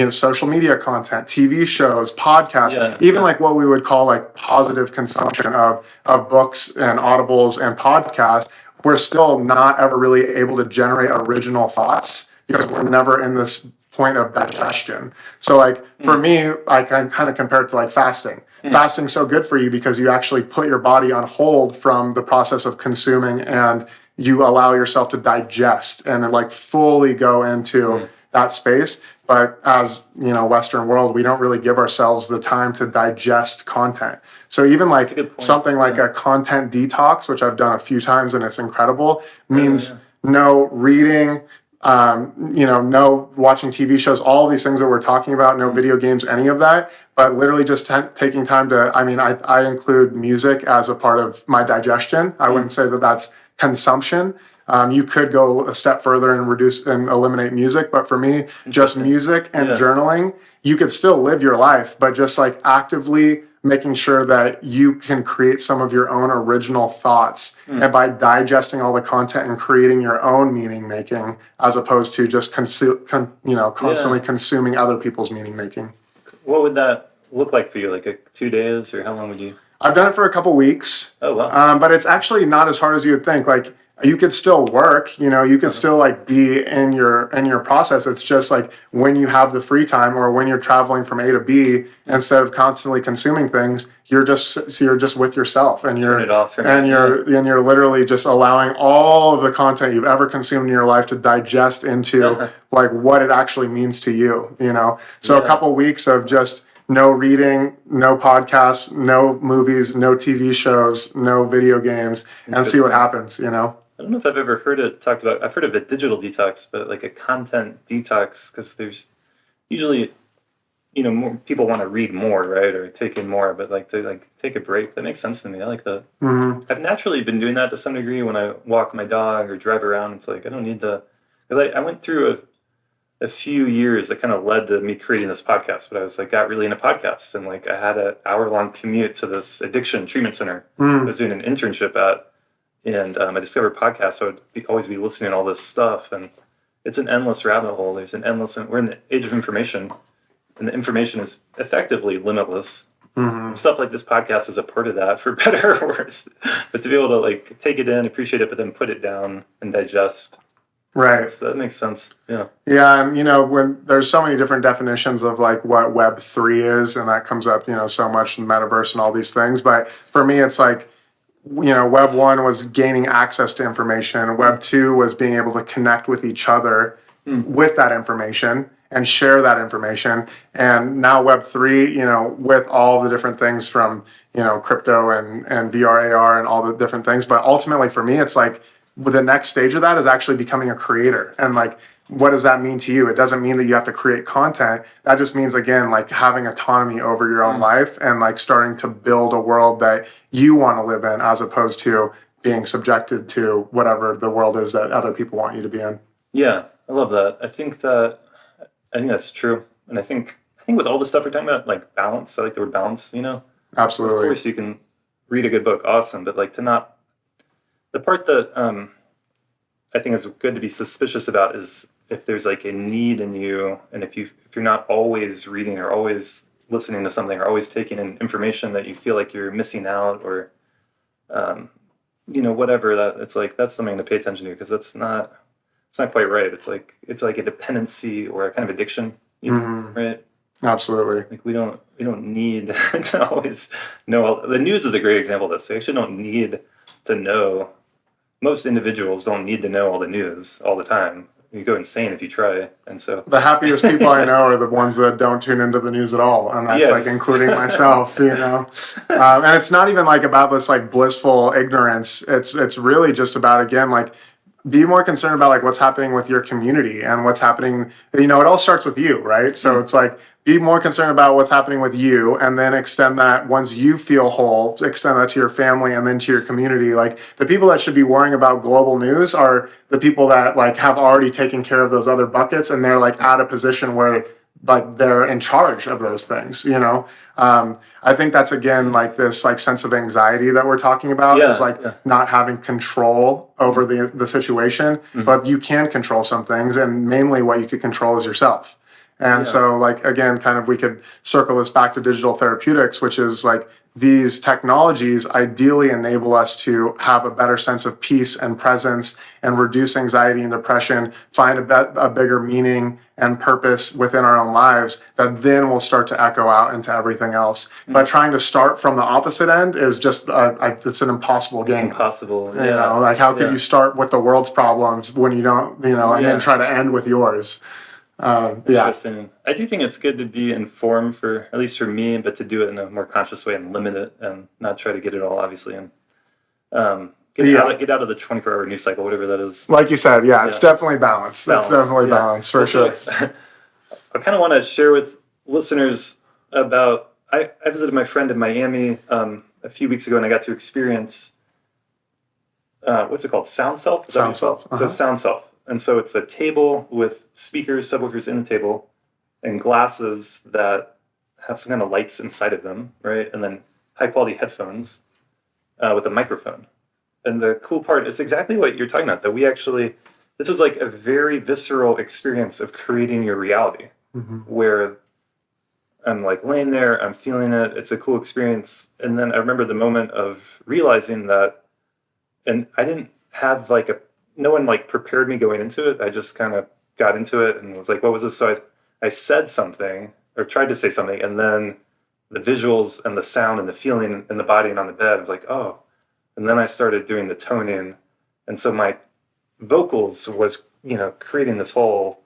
social media content, TV shows, podcasts, even like what we would call like positive consumption of books and audibles and podcasts. We're still not ever really able to generate original thoughts because we're never in this point of digestion. So like for me, I can kind of compare it to like fasting. Fasting's so good for you because you actually put your body on hold from the process of consuming, and you allow yourself to digest and like fully go into that space. But as Western world, we don't really give ourselves the time to digest content. So even like something like a content detox, which I've done a few times and it's incredible, means no reading, no watching TV shows, all these things that we're talking about, no video games, any of that, but literally just taking time to, I include music as a part of my digestion. I wouldn't say that that's consumption. You could go a step further and reduce and eliminate music, but for me, just music and journaling, you could still live your life, but just like actively making sure that you can create some of your own original thoughts, and by digesting all the content and creating your own meaning making, as opposed to just constantly consuming other people's meaning making. What would that look like for you? Like 2 days, or how long would you? I've done it for a couple weeks. Oh wow! But it's actually not as hard as you would think. Like you could still work, you could still like be in your process. It's just like when you have the free time or when you're traveling from A to B, instead of constantly consuming things, you're just with yourself, and Turn it off you're literally just allowing all of the content you've ever consumed in your life to digest into like what it actually means to you, So a couple weeks of just no reading, no podcasts, no movies, no TV shows, no video games, and see what happens, I don't know if I've ever heard it talked about. I've heard of a digital detox, but like a content detox, because there's usually, more people want to read more, right, or take in more, but like to like take a break. That makes sense to me. I like that. I've naturally been doing that to some degree when I walk my dog or drive around. It's like I don't need the. Because I went through a few years that kind of led to me creating this podcast, but I was like got really into podcasts, and like I had an hour-long commute to this addiction treatment center I was doing an internship at. And I discovered podcasts, so I'd always be listening to all this stuff, and it's an endless rabbit hole. We're in the age of information, and the information is effectively limitless. And stuff like this podcast is a part of that, for better or worse. But to be able to like take it in, appreciate it, but then put it down and digest. Right. That makes sense. Yeah. Yeah, and when there's so many different definitions of like what Web3 is, and that comes up, so much in the metaverse and all these things. But for me, it's like, Web 1 was gaining access to information. Web 2 was being able to connect with each other with that information and share that information. And now Web 3, with all the different things from, crypto and VR, AR and all the different things. But ultimately for me, it's like the next stage of that is actually becoming a creator. And like, what does that mean to you? It doesn't mean that you have to create content. That just means, again, like having autonomy over your own life and like starting to build a world that you want to live in, as opposed to being subjected to whatever the world is that other people want you to be in. Yeah, I love that. I think that's true. And I think with all the stuff we're talking about, like balance, I like the word balance, Absolutely. Of course you can read a good book, awesome, but like the part that I think is good to be suspicious about is if there's like a need in you, and if you're not always reading or always listening to something or always taking in information that you feel like you're missing out, or whatever that, it's like, that's something to pay attention to, because it's not quite right. It's like a dependency or a kind of addiction, right? Absolutely. Like we don't need to always know. The news is a great example of this. They actually don't need to know. Most individuals don't need to know all the news all the time. You go insane if you try. And so the happiest people I know are the ones that don't tune into the news at all, and that's like including myself. And it's not even like about this like blissful ignorance. It's really just about, again, like, be more concerned about like what's happening with your community and what's happening. It all starts with you, right? So it's like, be more concerned about what's happening with you, and then extend that, once you feel whole, extend that to your family and then to your community. Like, the people that should be worrying about global news are the people that like have already taken care of those other buckets, and they're like at a position where like they're in charge of those things. I think that's, again, like this like sense of anxiety that we're talking about, is like not having control over the situation, but you can control some things, and mainly what you could control is yourself. And so, like, again, kind of, we could circle this back to digital therapeutics, which is like, these technologies ideally enable us to have a better sense of peace and presence, and reduce anxiety and depression, find a bigger meaning and purpose within our own lives, that then will start to echo out into everything else. But trying to start from the opposite end is just, it's an impossible game. It's impossible. Like, how could you start with the world's problems when you don't, and then try to end with yours? Interesting. I do think it's good to be informed, for at least for me, but to do it in a more conscious way and limit it, and not try to get it all, obviously, and get out of the 24-hour news cycle, whatever that is. Like you said, it's definitely balance. It's definitely balance, for sure. I kind of want to share with listeners about, I visited my friend in Miami a few weeks ago, and I got to experience, what's it called? Sound Self? Sound Self. So Sound Self. And so it's a table with speakers, subwoofers in the table, and glasses that have some kind of lights inside of them, right? And then high-quality headphones with a microphone. And the cool part is exactly what you're talking about, that this is like a very visceral experience of creating your reality, where I'm like laying there, I'm feeling it, it's a cool experience. And then I remember the moment of realizing that, and I didn't have like no one like prepared me going into it. I just kind of got into it and was like, what was this? So I said something, or tried to say something, and then the visuals and the sound and the feeling in the body and on the bed, I was like, oh. And then I started doing the toning. And so my vocals was, creating this whole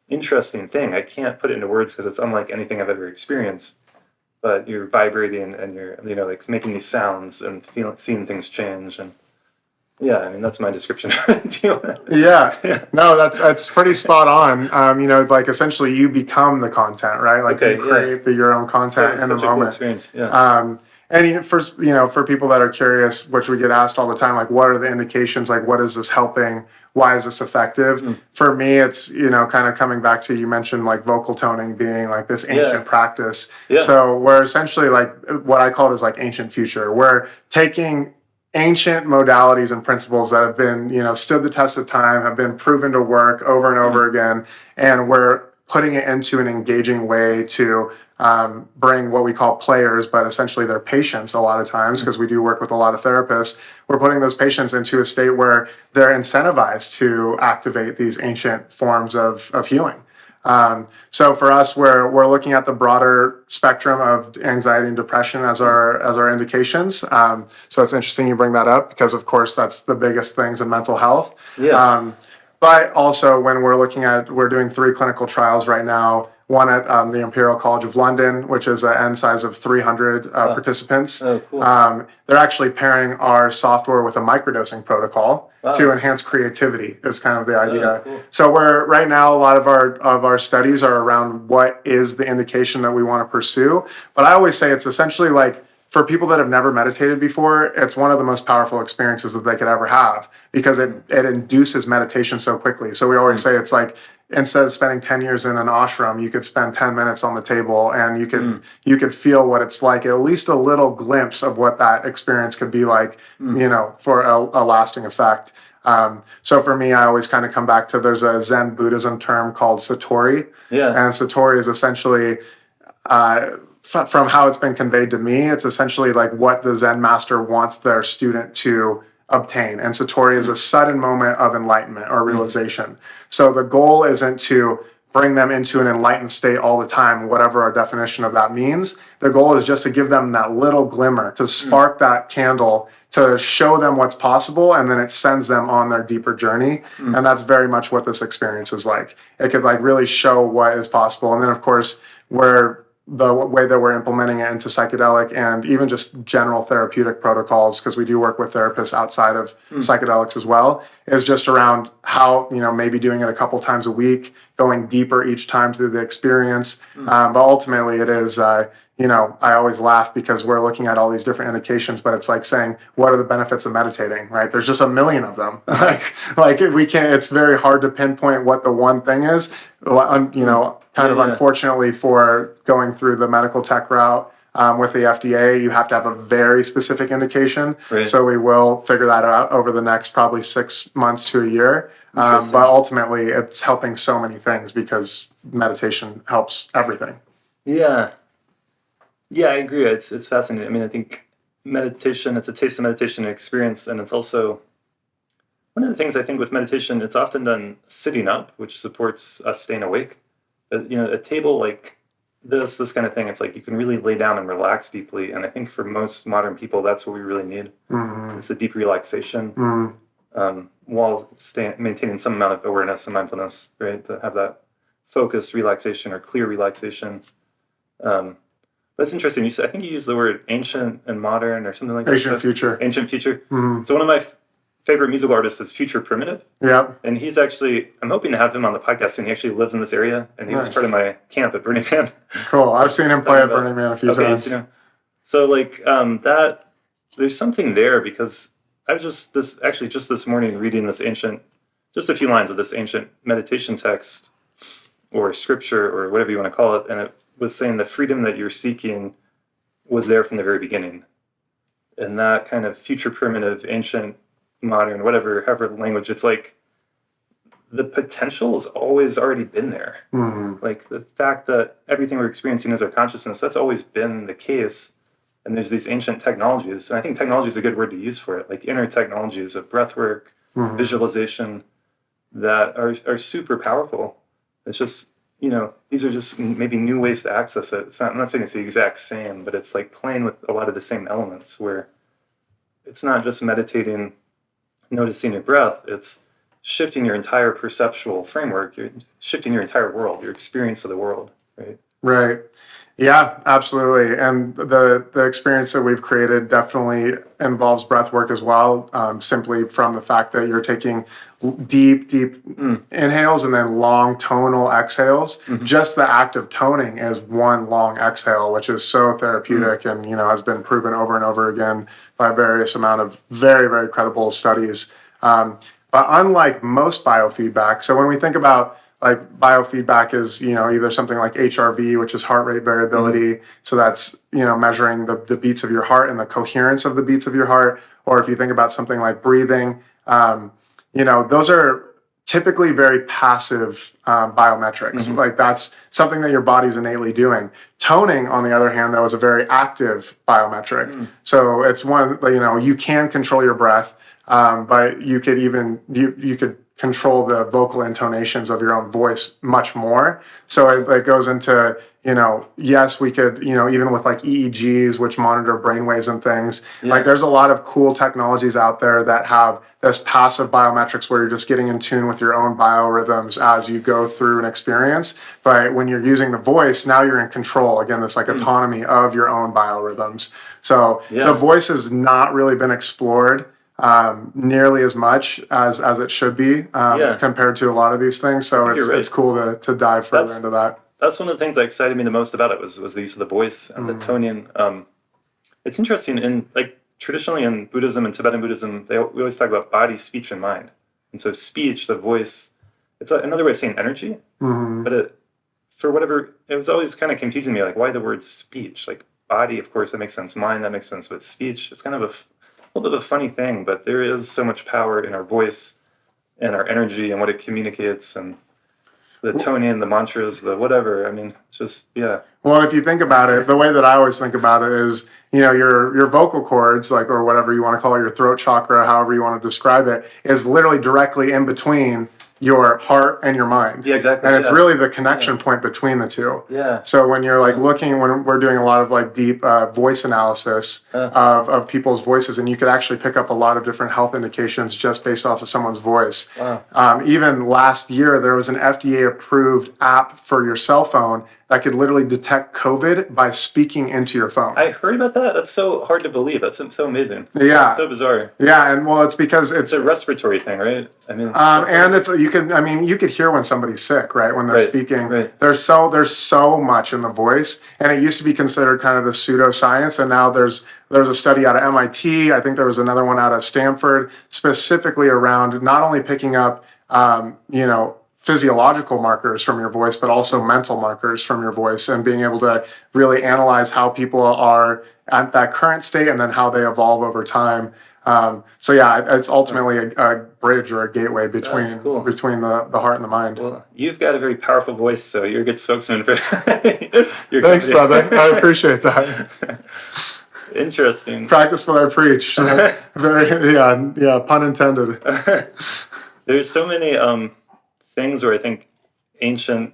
interesting thing. I can't put it into words because it's unlike anything I've ever experienced. But you're vibrating, and you're, like making these sounds and seeing things change. And that's my description. No, that's pretty spot on. Like, essentially you become the content, right? Like, you create your own content in the moment. Cool experience. And for people that are curious, which we get asked all the time, like, what are the indications? Like, what is this helping? Why is this effective? For me, it's, kind of coming back to, you mentioned like vocal toning being like this ancient practice. So we're essentially, like, what I call it is like ancient future. We're taking ancient modalities and principles that have been, stood the test of time, have been proven to work over and over again, and we're putting it into an engaging way to bring what we call players, but essentially they're patients a lot of times, because we do work with a lot of therapists. We're putting those patients into a state where they're incentivized to activate these ancient forms of healing. So for us, we're looking at the broader spectrum of anxiety and depression as our indications. So it's interesting you bring that up, because of course that's the biggest things in mental health. But also, when we're doing 3 clinical trials right now. One at the Imperial College of London, which is an N size of 300 participants. Oh, cool. They're actually pairing our software with a microdosing protocol to enhance creativity, is kind of the idea. Cool. So right now, a lot of our studies are around what is the indication that we want to pursue. But I always say it's essentially like, for people that have never meditated before, it's one of the most powerful experiences that they could ever have, because it induces meditation so quickly. So we always say it's like, instead of spending 10 years in an ashram, you could spend 10 minutes on the table, and you could feel what it's like, at least a little glimpse of what that experience could be like, for a lasting effect. So for me, I always kind of come back to, there's a Zen Buddhism term called Satori. And Satori is essentially, from how it's been conveyed to me, it's essentially like what the Zen master wants their student to obtain. And satori is a sudden moment of enlightenment or realization. So the goal isn't to bring them into an enlightened state all the time, whatever our definition of that means. The goal is just to give them that little glimmer, to spark that candle, to show them what's possible, and then it sends them on their deeper journey. And that's very much what this experience is like. It could like really show what is possible. And then of course, the way that we're implementing it into psychedelic and even just general therapeutic protocols, because we do work with therapists outside of psychedelics as well, is just around how, maybe doing it a couple times a week, going deeper each time through the experience. But ultimately it is, I always laugh because we're looking at all these different indications, but it's like saying, what are the benefits of meditating, right? There's just a million of them. like we can't, it's very hard to pinpoint what the one thing is, unfortunately for going through the medical tech route with the FDA, you have to have a very specific indication. Right. So we will figure that out over the next probably 6 months to a year. But ultimately it's helping so many things because meditation helps everything. Yeah, I agree. It's fascinating. I mean, I think meditation, it's a taste of meditation experience, and it's also one of the things I think with meditation, it's often done sitting up, which supports us staying awake. But, a table like this kind of thing, it's like you can really lay down and relax deeply. And I think for most modern people, that's what we really need. It's the deep relaxation while maintaining some amount of awareness and mindfulness, right? To have that focused relaxation or clear relaxation. But it's interesting. I think you used the word ancient and modern or something like that. Ancient future. Ancient future. So one of my favorite musical artists is Future Primitive. Yeah. And he's actually, I'm hoping to have him on the podcast soon. He actually lives in this area, and he was part of my camp at Burning Man. Cool. I've seen him play at Burning Man a few times. So that, there's something there because I was just this morning reading just a few lines of this ancient meditation text or scripture or whatever you want to call it, and it was saying the freedom that you're seeking was there from the very beginning. And that kind of future primitive, ancient, modern, however language, it's like the potential has always already been there. Like the fact that everything we're experiencing is our consciousness, that's always been the case. And there's these ancient technologies, and I think technology is a good word to use for it, like inner technologies of breathwork, visualization, that are super powerful. It's just, these are just maybe new ways to access it. I'm not saying it's the exact same, but it's like playing with a lot of the same elements where it's not just meditating, noticing your breath, it's shifting your entire perceptual framework, you're shifting your entire world, your experience of the world, right? Right. Yeah, absolutely. And the experience that we've created definitely involves breath work as well, simply from the fact that you're taking deep inhales and then long tonal exhales. Just the act of toning is one long exhale, which is so therapeutic and, has been proven over and over again by various amount of very, very credible studies. But unlike most biofeedback, so when we think about like biofeedback is, either something like HRV, which is heart rate variability. So that's, measuring the beats of your heart and the coherence of the beats of your heart. Or if you think about something like breathing, those are typically very passive biometrics. Like that's something that your body's innately doing. Toning, on the other hand, though, is a very active biometric. So it's one, you can control your breath, but you could even, you could control the vocal intonations of your own voice much more. So it goes into, yes, we could, even with like EEGs, which monitor brainwaves and things, like there's a lot of cool technologies out there that have this passive biometrics where you're just getting in tune with your own biorhythms as you go through an experience. But when you're using the voice, now you're in control. Again, this like autonomy of your own biorhythms. So the voice has not really been explored nearly as much as it should be compared to a lot of these things. So it's cool to dive further into that. That's one of the things that excited me the most about it was the use of the voice and the toning. It's interesting in traditionally in Buddhism and Tibetan Buddhism, we always talk about body, speech, and mind. And so speech, the voice, it's another way of saying energy. But it was always kind of confusing me, like why the word speech? Like body, of course, that makes sense. Mind, that makes sense. But speech, it's kind of a little bit of a funny thing, but there is so much power in our voice and our energy and what it communicates. And the toning, the mantras, the whatever. I mean, it's just, yeah. Well, if you think about it, the way that I always think about it is, your vocal cords, like, or whatever you want to call it, your throat chakra, however you want to describe it, is literally directly in between your heart and your mind. Yeah, exactly. And it's really the connection point between the two. Yeah. So when you're like when we're doing a lot of like deep voice analysis of people's voices, and you could actually pick up a lot of different health indications just based off of someone's voice. Wow. Even last year, there was an FDA approved app for your cell phone that could literally detect COVID by speaking into your phone. I heard about that. That's so hard to believe. That's so amazing. Yeah. That's so bizarre. Yeah, and well, it's because it's a respiratory thing, right? I mean, and you could hear when somebody's sick, right? When they're speaking. Right. There's so much in the voice, and it used to be considered kind of the pseudoscience, and now there's a study out of MIT. I think there was another one out of Stanford, specifically around not only picking up, physiological markers from your voice, but also mental markers from your voice, and being able to really analyze how people are at that current state and then how they evolve over time. It's ultimately a bridge or a gateway between the heart and the mind. Well, you've got a very powerful voice, so you're a good spokesman for your Thanks, brother. I appreciate that. Interesting. Practice what I preach. Pun intended. There's so many things where I think ancient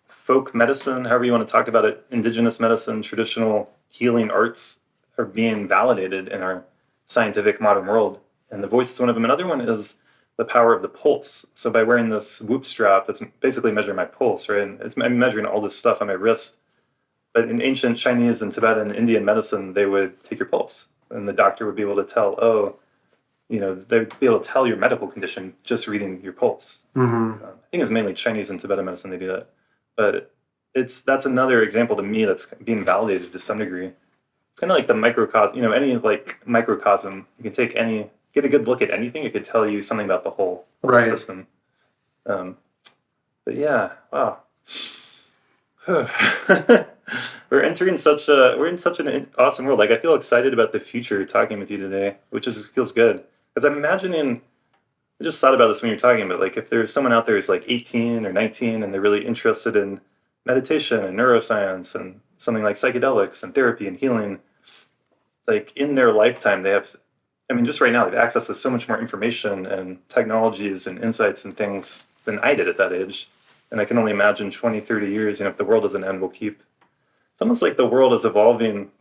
folk medicine, however you want to talk about it, indigenous medicine, traditional healing arts are being validated in our scientific modern world. And the voice is one of them. Another one is the power of the pulse. So by wearing this whoop strap, that's basically measuring my pulse, right? And I'm measuring all this stuff on my wrist. But in ancient Chinese and Tibetan and Indian medicine, they would take your pulse. And the doctor would be able to tell, they'd be able to tell your medical condition just reading your pulse. Mm-hmm. I think it was mainly Chinese and Tibetan medicine they do that. But that's another example to me that's being validated to some degree. It's kind of like the microcosm, any like microcosm. You can get a good look at anything. It could tell you something about the whole system. But yeah, wow. We're in such an awesome world. Like, I feel excited about the future talking with you today, which feels good. Because I'm imagining, I just thought about this when you were talking about, like, if there's someone out there who's like 18 or 19 and they're really interested in meditation and neuroscience and something like psychedelics and therapy and healing, like in their lifetime, they have, just right now, they have access to so much more information and technologies and insights and things than I did at that age. And I can only imagine 20, 30 years, if the world doesn't end, it's almost like the world is evolving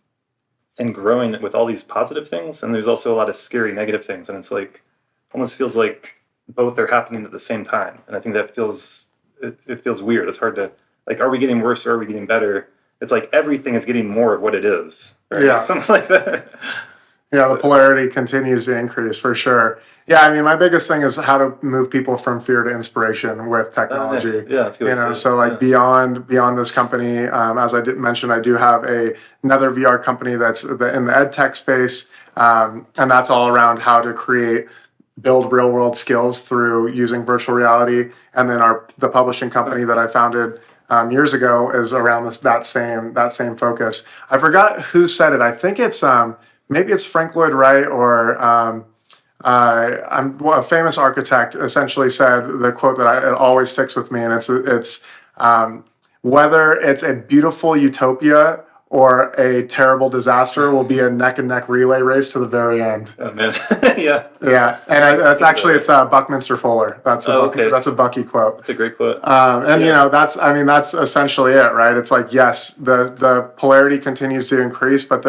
and growing with all these positive things, and there's also a lot of scary negative things, and it's like almost feels like both are happening at the same time. And I think that feels weird. It's hard to, like, are we getting worse or are we getting better? It's like everything is getting more of what it is, right? Yeah, something like that. Yeah, the polarity continues to increase for sure. Yeah, my biggest thing is how to move people from fear to inspiration with technology. Nice. Yeah, that's good. So like beyond this company, as I did mention, I do have another VR company that's in the ed tech space, and that's all around how to build real world skills through using virtual reality. And then the publishing company that I founded years ago is around that same focus. I forgot who said it. I think it's maybe it's Frank Lloyd Wright or a famous architect essentially said the quote that it always sticks with me, and it's whether it's a beautiful utopia or a terrible disaster will be a neck and neck relay race to the very end. Oh man, yeah. Yeah, and it's Buckminster Fuller. That's a Bucky quote. That's a great quote. That's essentially it, right? It's like, yes, the polarity continues to increase, but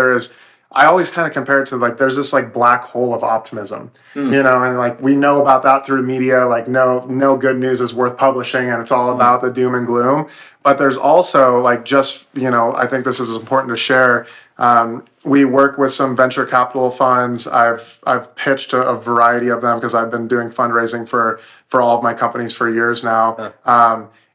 I always kind of compare it to, like, there's this like black hole of optimism, and like we know about that through media, like no good news is worth publishing, and it's all about the doom and gloom. But there's also like I think this is important to share. We work with some venture capital funds. I've pitched a variety of them because I've been doing fundraising for all of my companies for years now.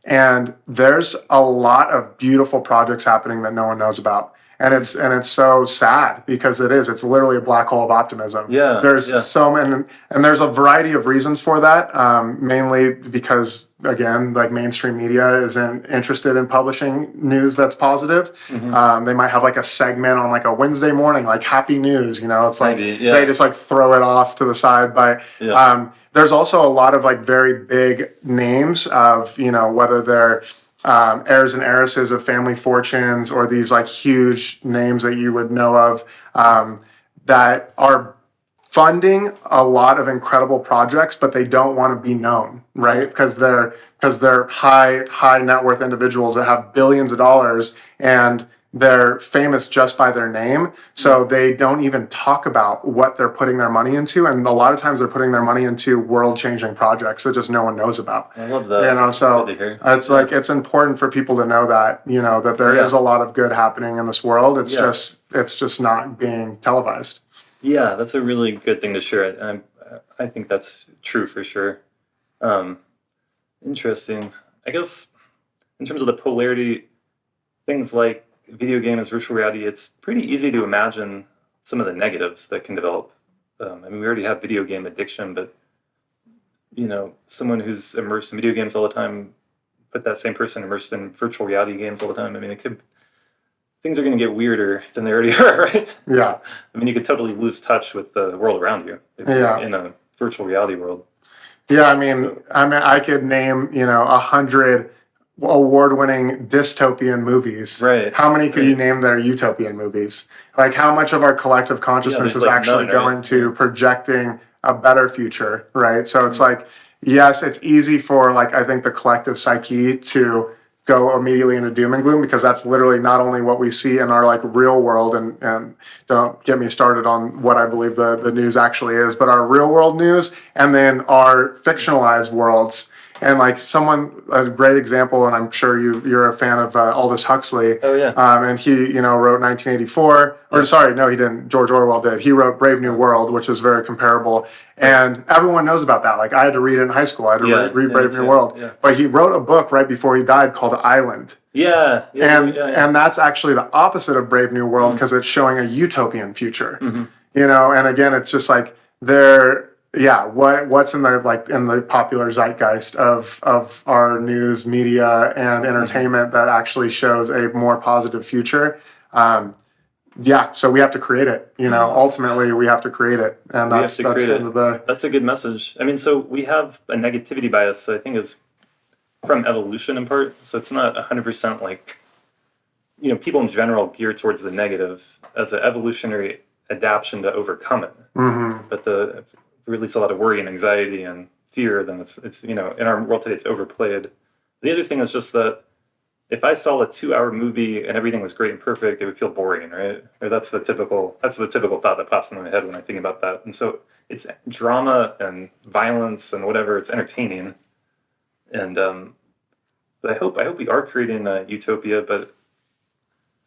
And there's a lot of beautiful projects happening that no one knows about. And it's so sad because it's literally a black hole of optimism. Yeah, There's yeah. so many, and there's a variety of reasons for that. Mainly because, again, like mainstream media isn't interested in publishing news that's positive. They might have like a segment on like a Wednesday morning, like happy news. It's like Maybe, yeah. they just like throw it off to the side. But there's also a lot of like very big names of whether they're heirs and heiresses of family fortunes or these like huge names that you would know of that are funding a lot of incredible projects, but they don't want to be known, right? Because they're high net worth individuals that have billions of dollars and they're famous just by their name. So they don't even talk about what they're putting their money into. And a lot of times they're putting their money into world-changing projects that just no one knows about. I love that. So Good to hear. it's like, it's important for people to know that, that there is a lot of good happening in this world. It's just not being televised. Yeah, that's a really good thing to share. And I think that's true for sure. Interesting. I guess in terms of the polarity, things like video games, virtual reality, it's pretty easy to imagine some of the negatives that can develop. We already have video game addiction, but someone who's immersed in video games all the time, put that same person immersed in virtual reality games all the time. Things are going to get weirder than they already are, right? Yeah. You could totally lose touch with the world around you if you're in a virtual reality world. Yeah, I could name 100 award-winning dystopian movies. Right. How many could you name that are utopian movies? Like, how much of our collective consciousness is actually going to projecting a better future, right? So it's like, yes, it's easy for I think the collective psyche to go immediately into doom and gloom, because that's literally not only what we see in our real world, and don't get me started on what I believe the news actually is, but our real world news and then our fictionalized worlds. And a great example, and I'm sure you're a fan of Aldous Huxley. Oh yeah. And he wrote 1984, or sorry, no, he didn't. George Orwell did. He wrote Brave New World, which is very comparable, and everyone knows about that. I had to read it in high school. I had to read Brave New World. Yeah. But he wrote a book right before he died called Island. And that's actually the opposite of Brave New World, because it's showing a utopian future. And again, it's just what's in the popular zeitgeist of our news, media, and entertainment that actually shows a more positive future. So we have to create it. Ultimately we have to create it, and that's a good message. So we have a negativity bias that I think is from evolution in part. So it's not 100% people in general gear towards the negative as an evolutionary adaptation to overcome it. But if we release a lot of worry and anxiety and fear, then it's in our world today it's overplayed. The other thing is just that if I saw a 2-hour movie and everything was great and perfect, it would feel boring, right? Or that's the typical thought that pops into my head when I think about that. And so it's drama and violence and whatever. It's entertaining, and but I hope we are creating a utopia, but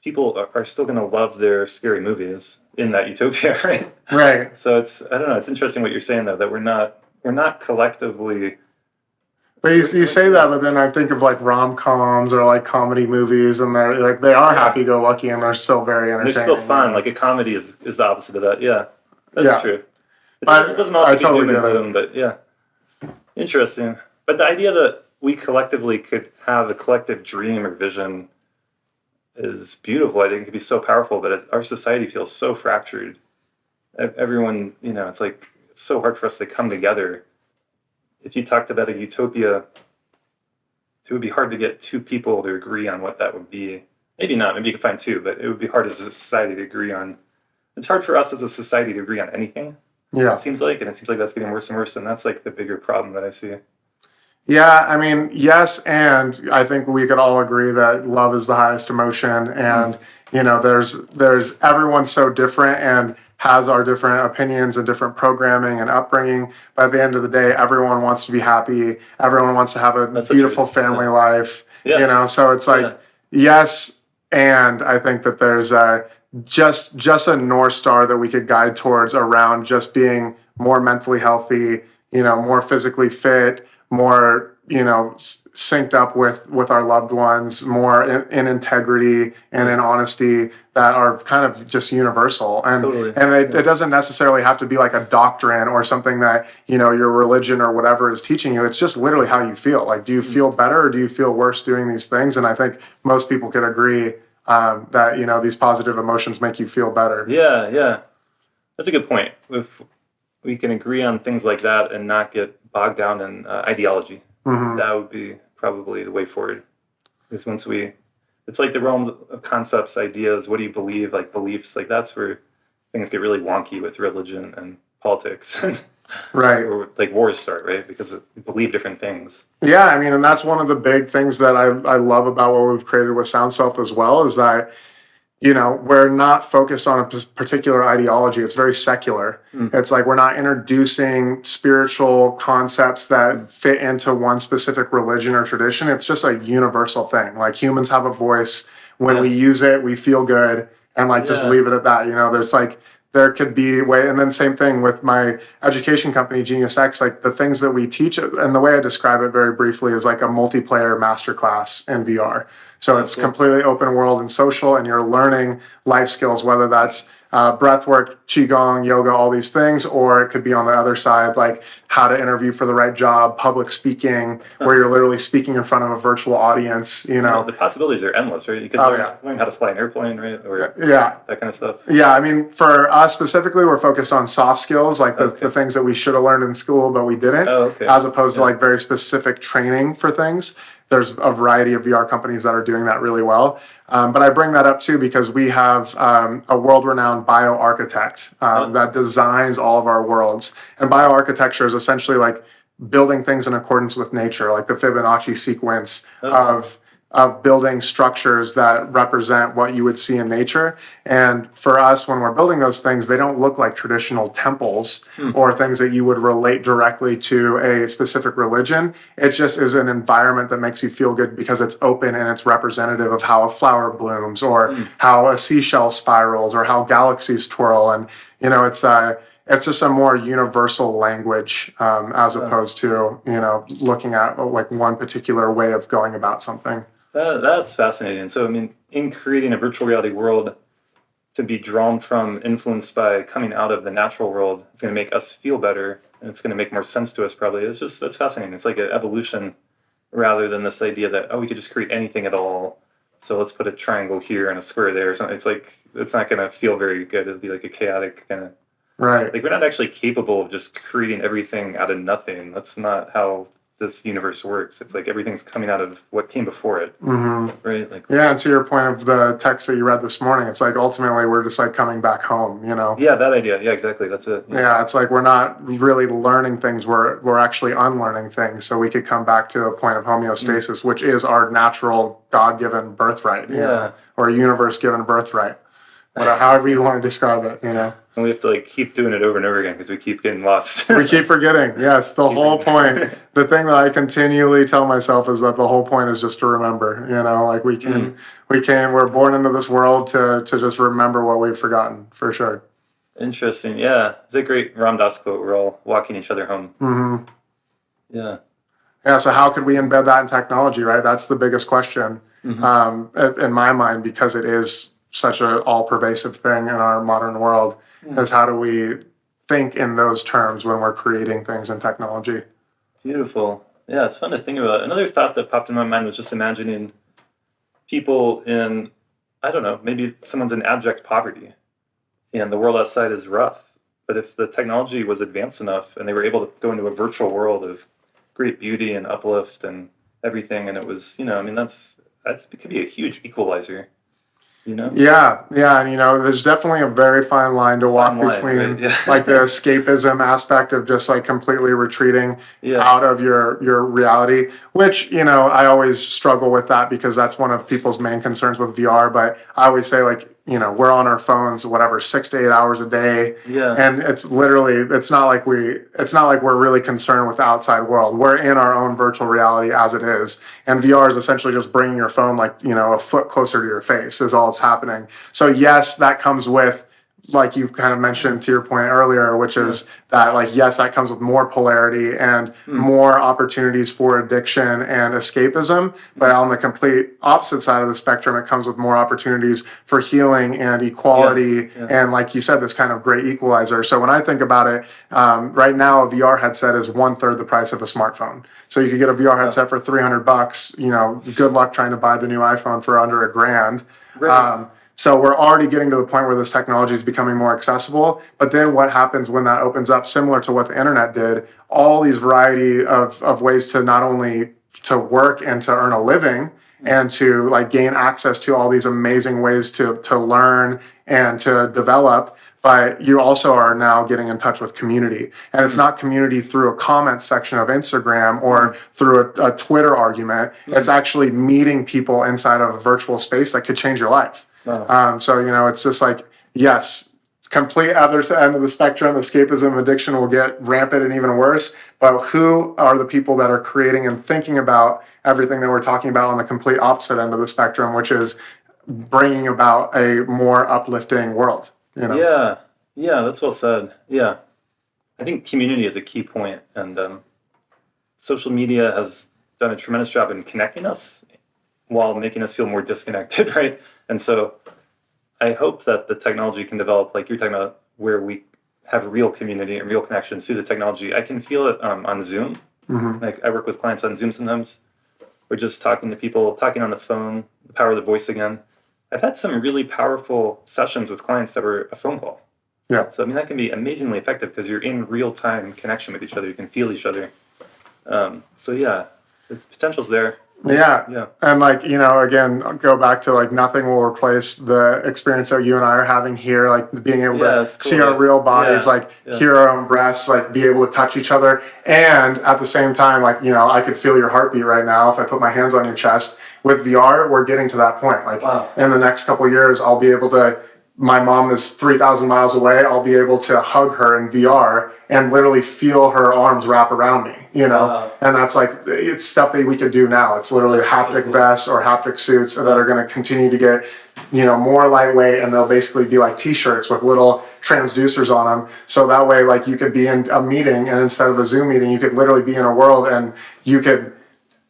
people are still going to love their scary movies in that utopia, right? Right. So I don't know. It's interesting what you're saying though, that we're not collectively. But you say that, but then I think of rom-coms or comedy movies, and they are happy-go-lucky, and they're still very entertaining. They're still fun. A comedy is the opposite of that. Yeah, that's true. It doesn't all have to be doom and gloom, but yeah, interesting. But the idea that we collectively could have a collective dream or vision is beautiful. I think it could be so powerful, but our society feels so fractured. Everyone, it's it's so hard for us to come together. If you talked about a utopia, it would be hard to get two people to agree on what that would be. Maybe not, maybe you could find two, but it would be hard as a society to agree on. It's hard for us as a society to agree on anything. Yeah. It seems like that's getting worse and worse, and that's the bigger problem that I see. Yeah, yes, and I think we could all agree that love is the highest emotion, and there's everyone's so different and has our different opinions and different programming and upbringing, but at the end of the day, everyone wants to be happy, everyone wants to have a beautiful family life, so it's yes, and I think that there's just a North Star that we could guide towards around just being more mentally healthy, more physically fit, more synced up with our loved ones, more in integrity and in honesty, that are kind of just universal. And Totally. and it doesn't necessarily have to be like a doctrine or something that your religion or whatever is teaching you. It's just literally how you feel. Like, do you feel better or do you feel worse doing these things? And I think most people could agree that these positive emotions make you feel better. Yeah. That's a good point. If we can agree on things like that and not get bogged down in ideology, that would be probably the way forward. Because it's like the realms of concepts, ideas, what do you believe, like beliefs, like that's where things get really wonky with religion and politics. Right. Or like wars start, right? Because we believe different things. Yeah, I mean, and that's one of the big things that I love about what we've created with Sound Self as well, is that we're not focused on a particular ideology. It's very secular. It's like we're not introducing spiritual concepts that fit into one specific religion or tradition. It's just a universal thing. Like, humans have a voice. When we use it, we feel good, and just leave it at that. There's there could be way, and then same thing with my education company, Genius X. Like, the things that we teach, and the way I describe it very briefly is like a multiplayer masterclass in VR. So it's completely open world and social, and you're learning life skills, whether that's breath work, qigong, yoga, all these things, or it could be on the other side, like how to interview for the right job, public speaking, where you're literally speaking in front of a virtual audience. The possibilities are endless, right? You could learn how to fly an airplane, right? Or that kind of stuff. Yeah, I mean, for us specifically, we're focused on soft skills, like the things that we should have learned in school, but we didn't, as opposed to like very specific training for things. There's a variety of VR companies that are doing that really well. But I bring that up too because we have a world-renowned bioarchitect that designs all of our worlds. And bioarchitecture is essentially like building things in accordance with nature, like the Fibonacci sequence of building structures that represent what you would see in nature. And for us, when we're building those things, they don't look like traditional temples or things that you would relate directly to a specific religion. It just is an environment that makes you feel good because it's open and it's representative of how a flower blooms or how a seashell spirals or how galaxies twirl. And, it's just a more universal language as opposed to, looking at like one particular way of going about something. That's fascinating. So, I mean, in creating a virtual reality world to be drawn from, influenced by coming out of the natural world, it's going to make us feel better, and it's going to make more sense to us probably. That's fascinating. It's like an evolution rather than this idea that, we could just create anything at all. So let's put a triangle here and a square there or something. It's like, it's not going to feel very good. It'll be like a chaotic kind of... Right. Like, we're not actually capable of just creating everything out of nothing. That's not how this universe works. It's like everything's coming out of what came before it, right? Like, and to your point of the text that you read this morning, it's like ultimately we're just like coming back home, Yeah, that idea. Yeah, exactly. That's it. Yeah, it's like we're not really learning things. We're actually unlearning things, so we could come back to a point of homeostasis, which is our natural God-given birthright, or a universe-given birthright. However you want to describe it, And we have to like keep doing it over and over again because we keep getting lost. We keep forgetting. Yes, the whole point. The thing that I continually tell myself is that the whole point is just to remember. Like we're born into this world to just remember what we've forgotten, for sure. Interesting. Yeah, it's a great Ram Dass quote. We're all walking each other home. Yeah. Yeah. So how could we embed that in technology? Right. That's the biggest question in my mind, because it is such an all-pervasive thing in our modern world, is how do we think in those terms when we're creating things in technology? Beautiful. Yeah, it's fun to think about. Another thought that popped in my mind was just imagining people in, I don't know, maybe someone's in abject poverty and the world outside is rough. But if the technology was advanced enough and they were able to go into a virtual world of great beauty and uplift and everything, and it was, it could be a huge equalizer. Yeah, and there's definitely a very fine line to walk between like the escapism aspect of just like completely retreating out of your reality, which I always struggle with that because that's one of people's main concerns with VR. But I always say, like, we're on our phones 6 to 8 hours a day, and it's not like we're really concerned with the outside world. We're in our own virtual reality as it is, and VR is essentially just bringing your phone a foot closer to your face is all it's happening. So yes, that comes with like you kind of mentioned to your point earlier, which is that like, yes, that comes with more polarity and more opportunities for addiction and escapism. But on the complete opposite side of the spectrum, it comes with more opportunities for healing and equality. And like you said, this kind of great equalizer. So when I think about it, right now, a VR headset is 1/3 the price of a smartphone. So you could get a VR headset for $300. You know, good luck trying to buy the new iPhone for under $1,000. Right. So we're already getting to the point where this technology is becoming more accessible. But then what happens when that opens up, similar to what the internet did, all these variety of ways to not only to work and to earn a living and to like gain access to all these amazing ways to learn and to develop. But you also are now getting in touch with community. And it's not community through a comment section of Instagram or through a Twitter argument. It's actually meeting people inside of a virtual space that could change your life. So, you know, it's just like, yes, complete other end of the spectrum, escapism, addiction will get rampant and even worse. But who are the people that are creating and thinking about everything that we're talking about on the complete opposite end of the spectrum, which is bringing about a more uplifting world? You know? Yeah, that's well said. Yeah, I think community is a key point, and social media has done a tremendous job in connecting us while making us feel more disconnected, right? And so I hope that the technology can develop, like you're talking about, where we have real community and real connections through the technology. I can feel it on Zoom. Like I work with clients on Zoom sometimes. We're just talking to people, talking on the phone, the power of the voice again. I've had some really powerful sessions with clients that were a phone call. Yeah. So, I mean, that can be amazingly effective because you're in real-time connection with each other. You can feel each other. So, yeah, the potential's there. Yeah. And like, you know, again, go back to like nothing will replace the experience that you and I are having here, like being able to see our real bodies, like hear our own breaths, like be able to touch each other. And at the same time, like, you know, I could feel your heartbeat right now if I put my hands on your chest. With VR, we're getting to that point. Like in the next couple of years, I'll be able to, my mom is 3,000 miles away. I'll be able to hug her in VR and literally feel her arms wrap around me, you know? And that's like, it's stuff that we could do now. It's literally haptic vests or haptic suits that are going to continue to get, you know, more lightweight, and they'll basically be like t-shirts with little transducers on them. So that way, like you could be in a meeting, and instead of a Zoom meeting, you could literally be in a world, and you could,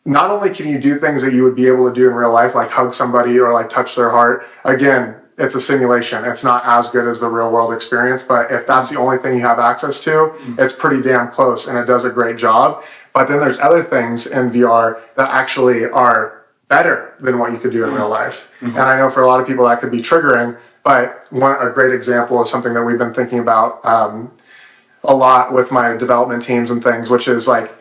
not only can you do things that you would be able to do in real life, like hug somebody or like touch their heart. Again, it's a simulation. It's not as good as the real world experience, but if that's the only thing you have access to, it's pretty damn close, and it does a great job. But then there's other things in VR that actually are better than what you could do in real life. And I know for a lot of people that could be triggering, but a great example is something that we've been thinking about a lot with my development teams and things, which is like,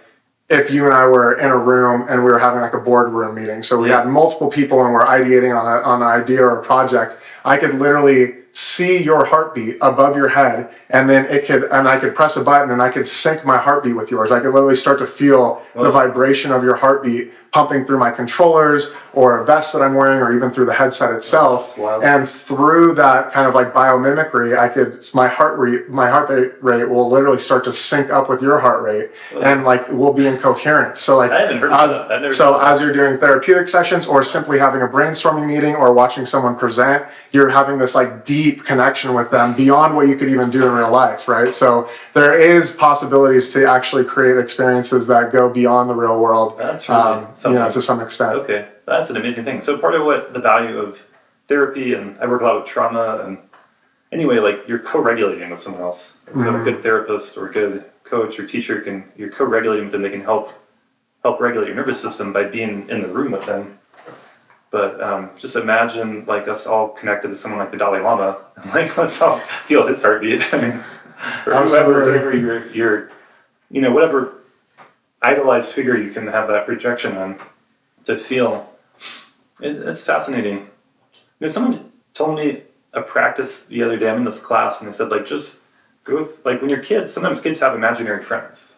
if you and I were in a room and we were having like a boardroom meeting, so we had multiple people and we're ideating on an idea or a project, I could literally see your heartbeat above your head, and then I could press a button and I could sync my heartbeat with yours. I could literally start to feel the vibration of your heartbeat pumping through my controllers or a vest that I'm wearing, or even through the headset itself. And through that kind of like biomimicry, my heart rate will literally start to sync up with your heart rate, and like we'll be in coherence. So like, I haven't heard of that. as you're doing therapeutic sessions or simply having a brainstorming meeting or watching someone present, you're having this like deep connection with them beyond what you could even do in real life, right? So there is possibilities to actually create experiences that go beyond the real world. That's really you know, to some extent. Okay, that's an amazing thing. So part of what the value of therapy, and I work a lot with trauma, and anyway, like you're co-regulating with someone else. So a good therapist or a good coach or teacher you're co-regulating with them. They can help regulate your nervous system by being in the room with them. But just imagine like us all connected to someone like the Dalai Lama, and like let's all feel his heartbeat. I mean, or whoever your you know, whatever idolized figure you can have that projection on to feel. It's fascinating. You know, someone told me a practice the other day. I'm in this class, and they said like just go like when you're kids. Sometimes kids have imaginary friends.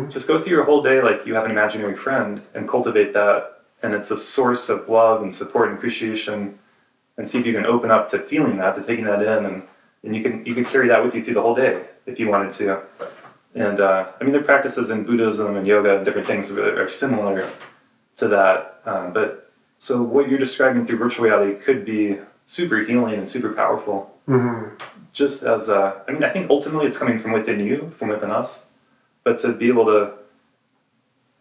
Just go through your whole day like you have an imaginary friend and cultivate that, and it's a source of love and support and appreciation. And see if you can open up to feeling that, to taking that in, and you can carry that with you through the whole day if you wanted to. And I mean, there are practices in Buddhism and yoga and different things that are similar to that. But so what you're describing through virtual reality could be super healing and super powerful. Just as I think ultimately it's coming from within you, from within us, but to be able to,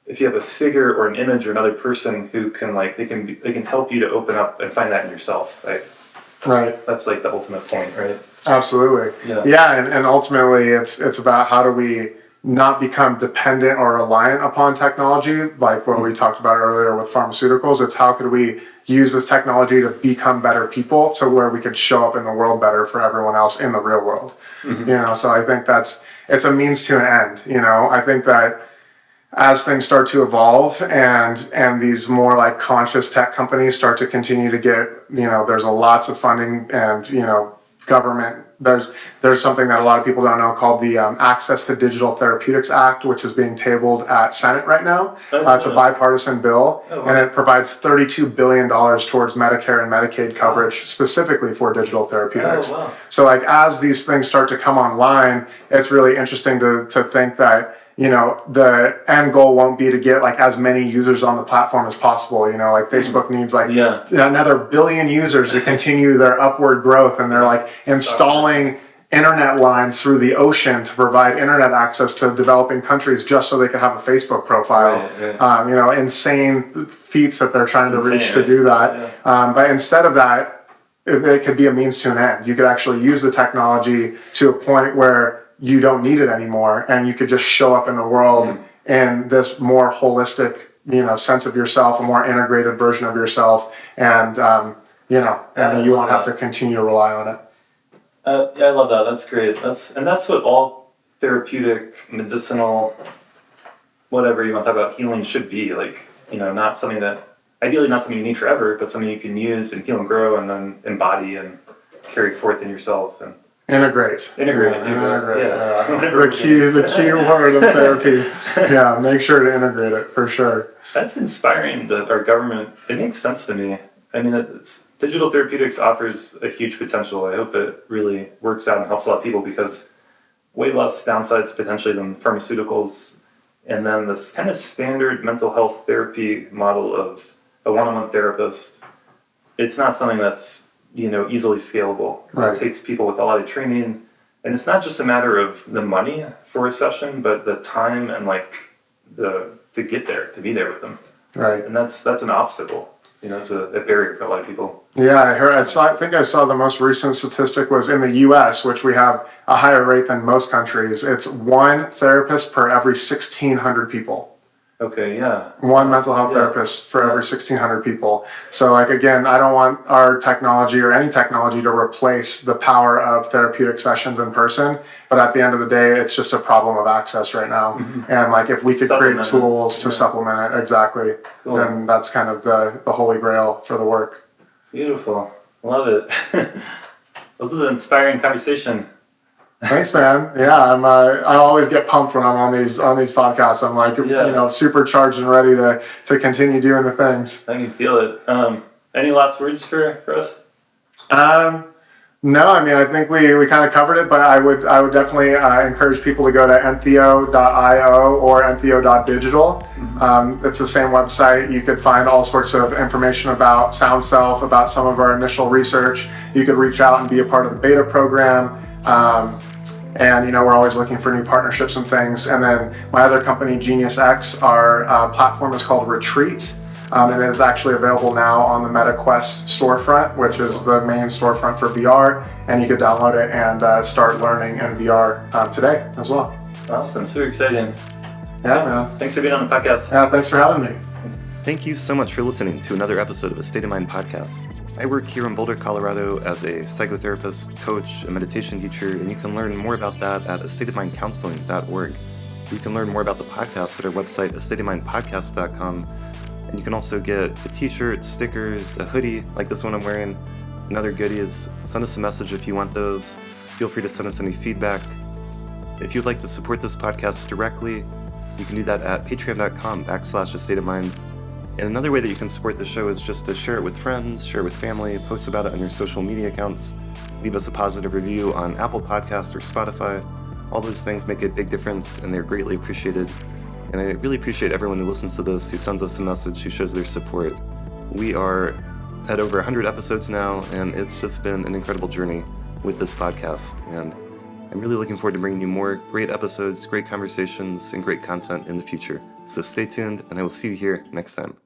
if you have a figure or an image or another person who can they can help you to open up and find that in yourself, right? Right. That's like the ultimate point, right? Absolutely. Yeah, and ultimately it's about how do we not become dependent or reliant upon technology, like what we talked about earlier with pharmaceuticals. It's how could we use this technology to become better people to where we could show up in the world better for everyone else in the real world. So I think it's a means to an end. I think that as things start to evolve and these more like conscious tech companies start to continue to get, there's lots of funding and, government, there's something that a lot of people don't know called the Access to Digital Therapeutics Act, which is being tabled at Senate right now. It's a bipartisan bill, and it provides $32 billion towards Medicare and Medicaid coverage specifically for digital therapeutics. So as these things start to come online, it's really interesting to think that the end goal won't be to get as many users on the platform as possible. Facebook needs another billion users to continue their upward growth, and they're installing internet lines through the ocean to provide internet access to developing countries just so they can have a Facebook profile. Insane feats that they're trying to reach to do that. But instead of that, it could be a means to an end. You could actually use the technology to a point where you don't need it anymore, and you could just show up in the world in this more holistic, sense of yourself, a more integrated version of yourself, and and you won't have to continue to rely on it. I love that. That's great. That's what all therapeutic, medicinal, whatever you want to talk about, healing should be. Not something that ideally not something you need forever, but something you can use and heal and grow, and then embody and carry forth in yourself and. Integrate. Yeah. The key word of therapy. Yeah, make sure to integrate it for sure. That's inspiring that our government, it makes sense to me. Digital therapeutics offers a huge potential. I hope it really works out and helps a lot of people, because way less downsides potentially than pharmaceuticals. And then this kind of standard mental health therapy model of a one-on-one therapist, it's not something that's easily scalable. Right. It takes people with a lot of training, and it's not just a matter of the money for a session, but the time and to get there, to be there with them. Right. And that's an obstacle. It's a barrier for a lot of people. Yeah, I think I saw the most recent statistic was in the U.S., which we have a higher rate than most countries. It's one therapist per every 1,600 people. Okay, yeah. One mental health therapist for every 1,600 people. So again, I don't want our technology or any technology to replace the power of therapeutic sessions in person. But at the end of the day, it's just a problem of access right now. And if we could create tools to supplement it, exactly, then that's kind of the holy grail for the work. Beautiful. Love it. This is an inspiring conversation. Thanks, man. Yeah, I always get pumped when I'm on these podcasts. I'm supercharged and ready to continue doing the things. I can feel it. Any last words for us? No, I think we kind of covered it, but I would definitely encourage people to go to entheo.io or entheo.digital. It's the same website. You could find all sorts of information about Sound Self, about some of our initial research. You could reach out and be a part of the beta program. And we're always looking for new partnerships and things. And then my other company, Genius X, our platform is called Retreat. And it is actually available now on the MetaQuest storefront, which is the main storefront for VR. And you could download it and start learning in VR today as well. Awesome. Super exciting. Yeah, man. Thanks for being on the podcast. Yeah, thanks for having me. Thank you so much for listening to another episode of A State of Mind podcast. I work here in Boulder, Colorado as a psychotherapist, coach, a meditation teacher, and you can learn more about that at astateofmindcounseling.org. You can learn more about the podcast at our website, astateofmindpodcast.com. And you can also get a t-shirt, stickers, a hoodie like this one I'm wearing, and other goodies. Send us a message if you want those. Feel free to send us any feedback. If you'd like to support this podcast directly, you can do that at patreon.com/astateofmind. And another way that you can support the show is just to share it with friends, share it with family, post about it on your social media accounts, leave us a positive review on Apple Podcasts or Spotify. All those things make a big difference, and they're greatly appreciated. And I really appreciate everyone who listens to this, who sends us a message, who shows their support. We are at over 100 episodes now, and it's just been an incredible journey. with this podcast. And I'm really looking forward to bringing you more great episodes, great conversations, and great content in the future. So stay tuned, and I will see you here next time.